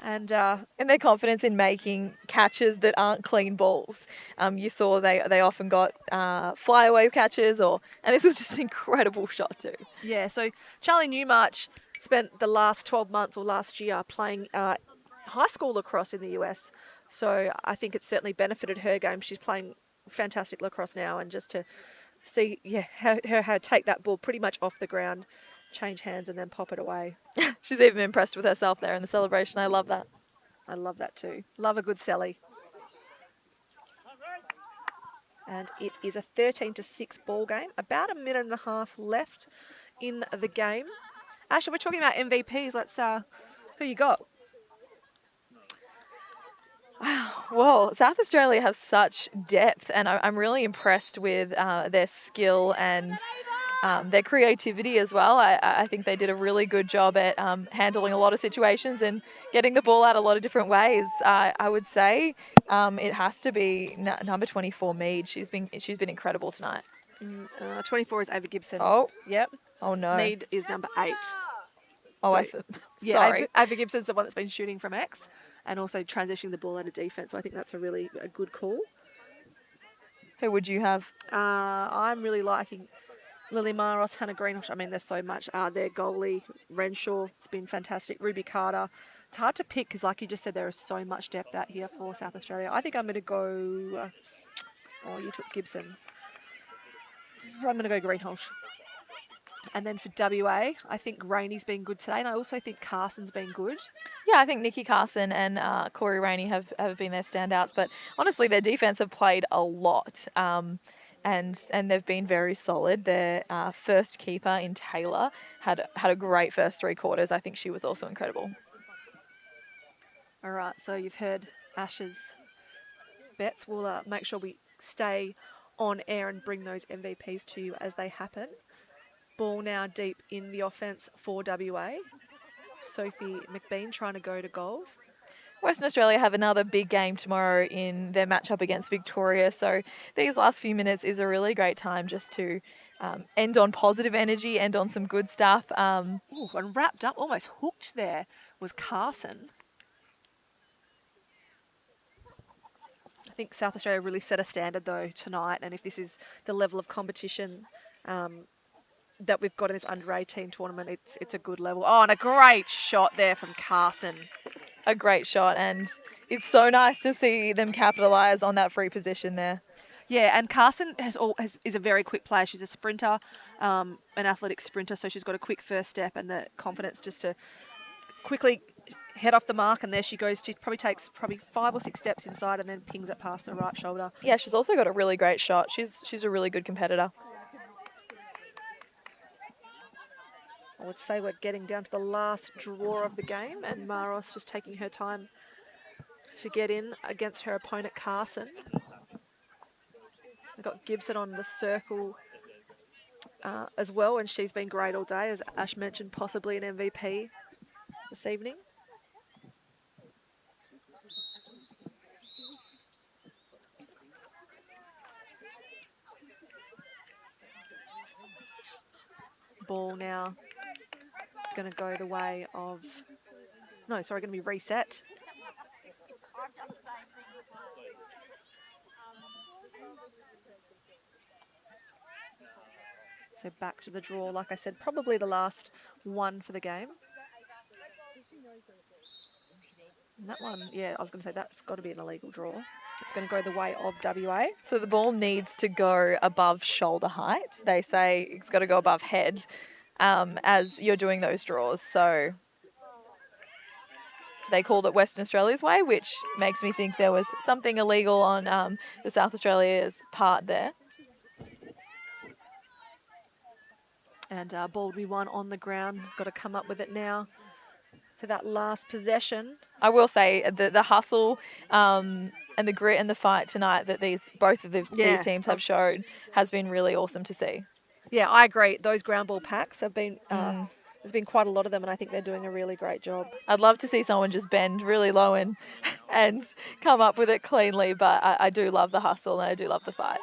S2: And
S1: their confidence in making catches that aren't clean balls. You saw they often got flyaway catches, and this was just an incredible shot too.
S2: Yeah, so Charlie Newmarch spent the last 12 months or last year playing high school lacrosse in the US. So I think it certainly benefited her game. She's playing fantastic lacrosse now, and just to see her take that ball pretty much off the ground, change hands and then pop it away.
S1: She's even impressed with herself there in the celebration. I love that.
S2: I love that too. Love a good Sally. And it is a 13-6 ball game. About a minute and a half left in the game. Asha, we're talking about MVPs. Let's who you got?
S1: Well, South Australia have such depth, and I'm really impressed with their skill and their creativity as well. I think they did a really good job at handling a lot of situations and getting the ball out a lot of different ways. I would say it has to be number 24, Mead. She's been incredible tonight.
S2: 24 is Ava Gibson.
S1: Oh,
S2: yep.
S1: Oh no.
S2: Mead is number 8.
S1: Oh,
S2: so,
S1: sorry.
S2: Ava Gibson's the one that's been shooting from X and also transitioning the ball out of defence. So I think that's a good call.
S1: Who would you have?
S2: I'm really liking Lily Maros, Hannah Greenhouse. I mean, there's so much. Their goalie, Renshaw, has been fantastic. Ruby Carter. It's hard to pick because, like you just said, there is so much depth out here for South Australia. I think I'm going to go... you took Gibson. I'm going to go Greenhouse. And then for WA, I think Rainey's been good today, and I also think Carson's been good.
S1: Yeah, I think Nikki Carson and Corey Rainey have been their standouts, but honestly, their defense have played a lot, and they've been very solid. Their first keeper in Taylor had a great first 3 quarters. I think she was also incredible.
S2: All right, so you've heard Ash's bets. We'll make sure we stay on air and bring those MVPs to you as they happen. Ball now deep in the offence for WA. Sophie McBean trying to go to goals.
S1: Western Australia have another big game tomorrow in their matchup against Victoria. So these last few minutes is a really great time just to end on positive energy, end on some good stuff.
S2: And wrapped up, almost hooked there, was Carson. I think South Australia really set a standard though tonight, and if this is the level of competition that we've got in this under-18 tournament, it's a good level. Oh, and a great shot there from Carson.
S1: A great shot, and it's so nice to see them capitalise on that free position there.
S2: Yeah, and Carson is a very quick player. She's a sprinter. an athletic sprinter, so she's got a quick first step and the confidence just to quickly head off the mark, and there she goes. She probably takes 5 or 6 steps inside and then pings it past the right shoulder.
S1: Yeah, she's also got a really great shot. She's a really good competitor.
S2: I would say we're getting down to the last draw of the game, and Maros just taking her time to get in against her opponent, Carson. We've got Gibson on the circle as well, and she's been great all day, as Ash mentioned, possibly an MVP this evening. Ball now going to go the way of, no, sorry, going to be reset. So back to the draw, like I said, probably the last one for the game. And that one, yeah, I was going to say that's got to be an illegal draw. It's going to go the way of WA.
S1: So the ball needs to go above shoulder height. They say it's got to go above head as you're doing those draws. So they called it Western Australia's way, which makes me think there was something illegal on the South Australia's part there.
S2: And ball will be one on the ground. Got to come up with it now for that last possession.
S1: I will say the hustle and the grit and the fight tonight that both of these teams have shown has been really awesome to see.
S2: Yeah, I agree. Those ground ball packs have been, there's been quite a lot of them, and I think they're doing a really great job.
S1: I'd love to see someone just bend really low and come up with it cleanly, but I do love the hustle and I do love the fight.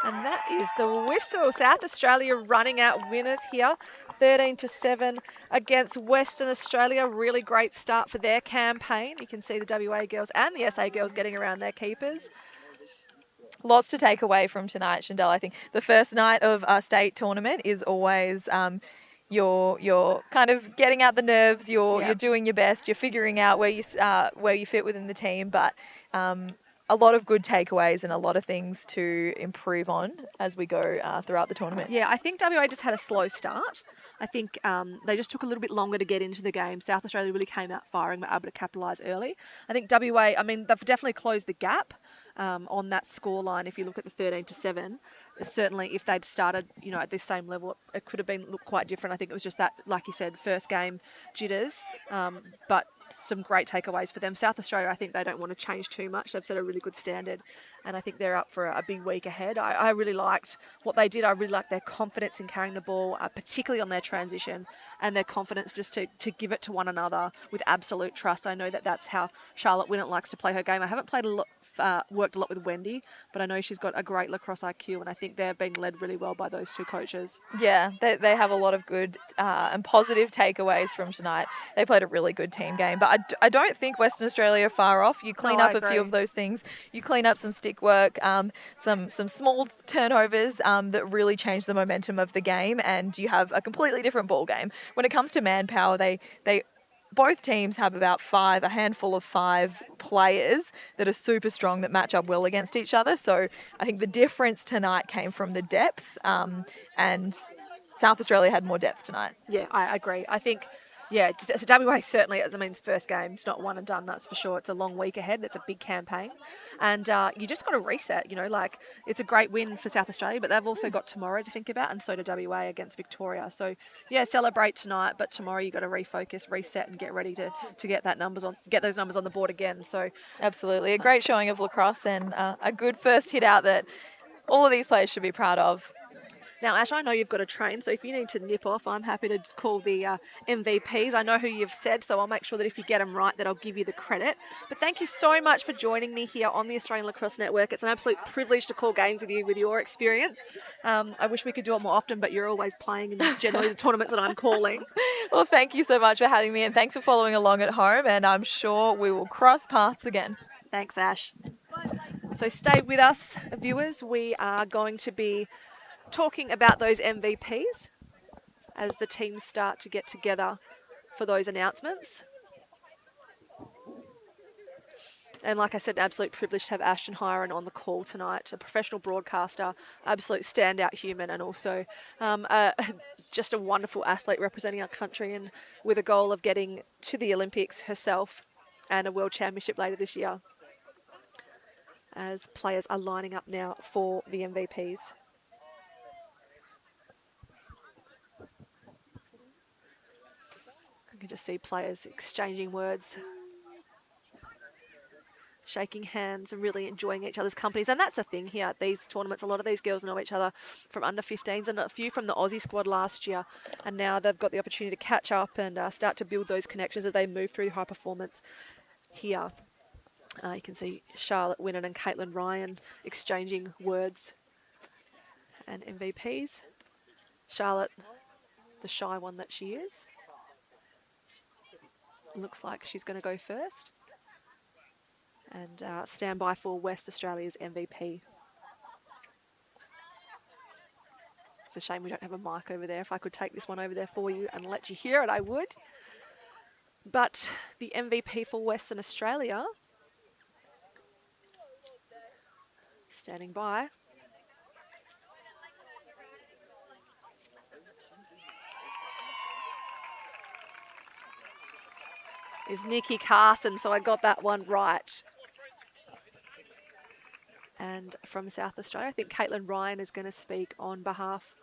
S2: And that is the whistle. South Australia running out winners here, 13-7 against Western Australia. Really great start for their campaign. You can see the WA girls and the SA girls getting around their keepers.
S1: Lots to take away from tonight, Shandell. I think the first night of a state tournament is always you're kind of getting out the nerves. You're doing your best. You're figuring out where you fit within the team, but a lot of good takeaways and a lot of things to improve on as we go throughout the tournament.
S2: Yeah, I think WA just had a slow start. I think they just took a little bit longer to get into the game. South Australia really came out firing, were able to capitalise early. I think WA, I mean, they've definitely closed the gap on that scoreline. If you look at the 13-7, certainly if they'd started, at this same level, it could have looked quite different. I think it was just that, like you said, first game jitters, but some great takeaways for them. South Australia, I think they don't want to change too much. They've set a really good standard, and I think they're up for a big week ahead. I really liked what they did. I really liked their confidence in carrying the ball, particularly on their transition, and their confidence just to give it to one another with absolute trust. I know that's how Charlotte Winnett likes to play her game. I haven't worked a lot with Wendy, but I know she's got a great lacrosse IQ, and I think they're being led really well by those two coaches.
S1: Yeah, they have a lot of good and positive takeaways from tonight. They played a really good team game, but I don't think Western Australia are far off. You clean up a few of those things. You clean up some stick work, some small turnovers that really change the momentum of the game, and you have a completely different ball game. When it comes to manpower, they both teams have a handful of 5 players that are super strong that match up well against each other. So I think the difference tonight came from the depth, and South Australia had more depth tonight.
S2: Yeah, I agree. I think, so WA certainly, it's first game. It's not one and done, that's for sure. It's a long week ahead. It's a big campaign. And you just got to reset, it's a great win for South Australia, but they've also got tomorrow to think about, and so do WA against Victoria. So, celebrate tonight, but tomorrow you got to refocus, reset, and get ready to get those numbers on the board again. So,
S1: absolutely. A great showing of lacrosse and a good first hit out that all of these players should be proud of.
S2: Now, Ash, I know you've got to train, so if you need to nip off, I'm happy to call the MVPs. I know who you've said, so I'll make sure that if you get them right, that I'll give you the credit. But thank you so much for joining me here on the Australian Lacrosse Network. It's an absolute privilege to call games with you with your experience. I wish we could do it more often, but you're always playing in generally the tournaments that I'm calling.
S1: Well, thank you so much for having me, and thanks for following along at home, and I'm sure we will cross paths again.
S2: Thanks, Ash. So stay with us, viewers. We are going to be talking about those MVPs as the teams start to get together for those announcements. And like I said, an absolute privilege to have Ashton Hiron on the call tonight, a professional broadcaster, absolute standout human, and also just a wonderful athlete representing our country and with a goal of getting to the Olympics herself and a World Championship later this year, as players are lining up now for the MVPs. You can just see players exchanging words, shaking hands and really enjoying each other's companies. And that's a thing here at these tournaments. A lot of these girls know each other from under 15s and a few from the Aussie squad last year. And now they've got the opportunity to catch up and start to build those connections as they move through high performance here. You can see Charlotte Winnan and Caitlin Ryan exchanging words and MVPs. Charlotte, the shy one that she is, looks like she's going to go first. And stand by for West Australia's MVP. It's a shame we don't have a mic over there. If I could take this one over there for you and let you hear it, I would. But the MVP for Western Australia, standing by, is Nikki Carson, so I got that one right. And from South Australia, I think Caitlin Ryan is going to speak on behalf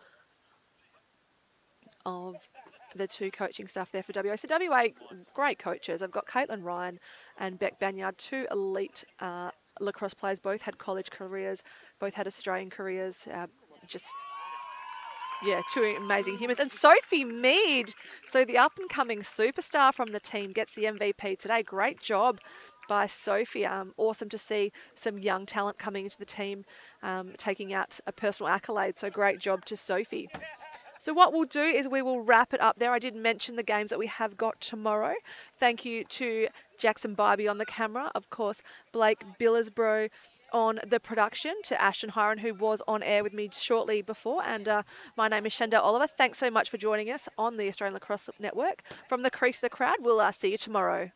S2: of the two coaching staff there for WA. So WA, great coaches. I've got Caitlin Ryan and Beck Banyard, two elite lacrosse players, both had college careers, both had Australian careers. Two amazing humans. And Sophie Mead, so the up-and-coming superstar from the team, gets the MVP today. Great job by Sophie. Awesome to see some young talent coming into the team, taking out a personal accolade. So great job to Sophie. So what we'll do is we will wrap it up there. I did mention the games that we have got tomorrow. Thank you to Jackson Bybee on the camera. Of course, Blake Billersborough on the production, to Ashton Hiron, who was on air with me shortly before. And my name is Shandell Oliver. Thanks so much for joining us on the Australian Lacrosse Network. From the crease of the crowd, we'll see you tomorrow.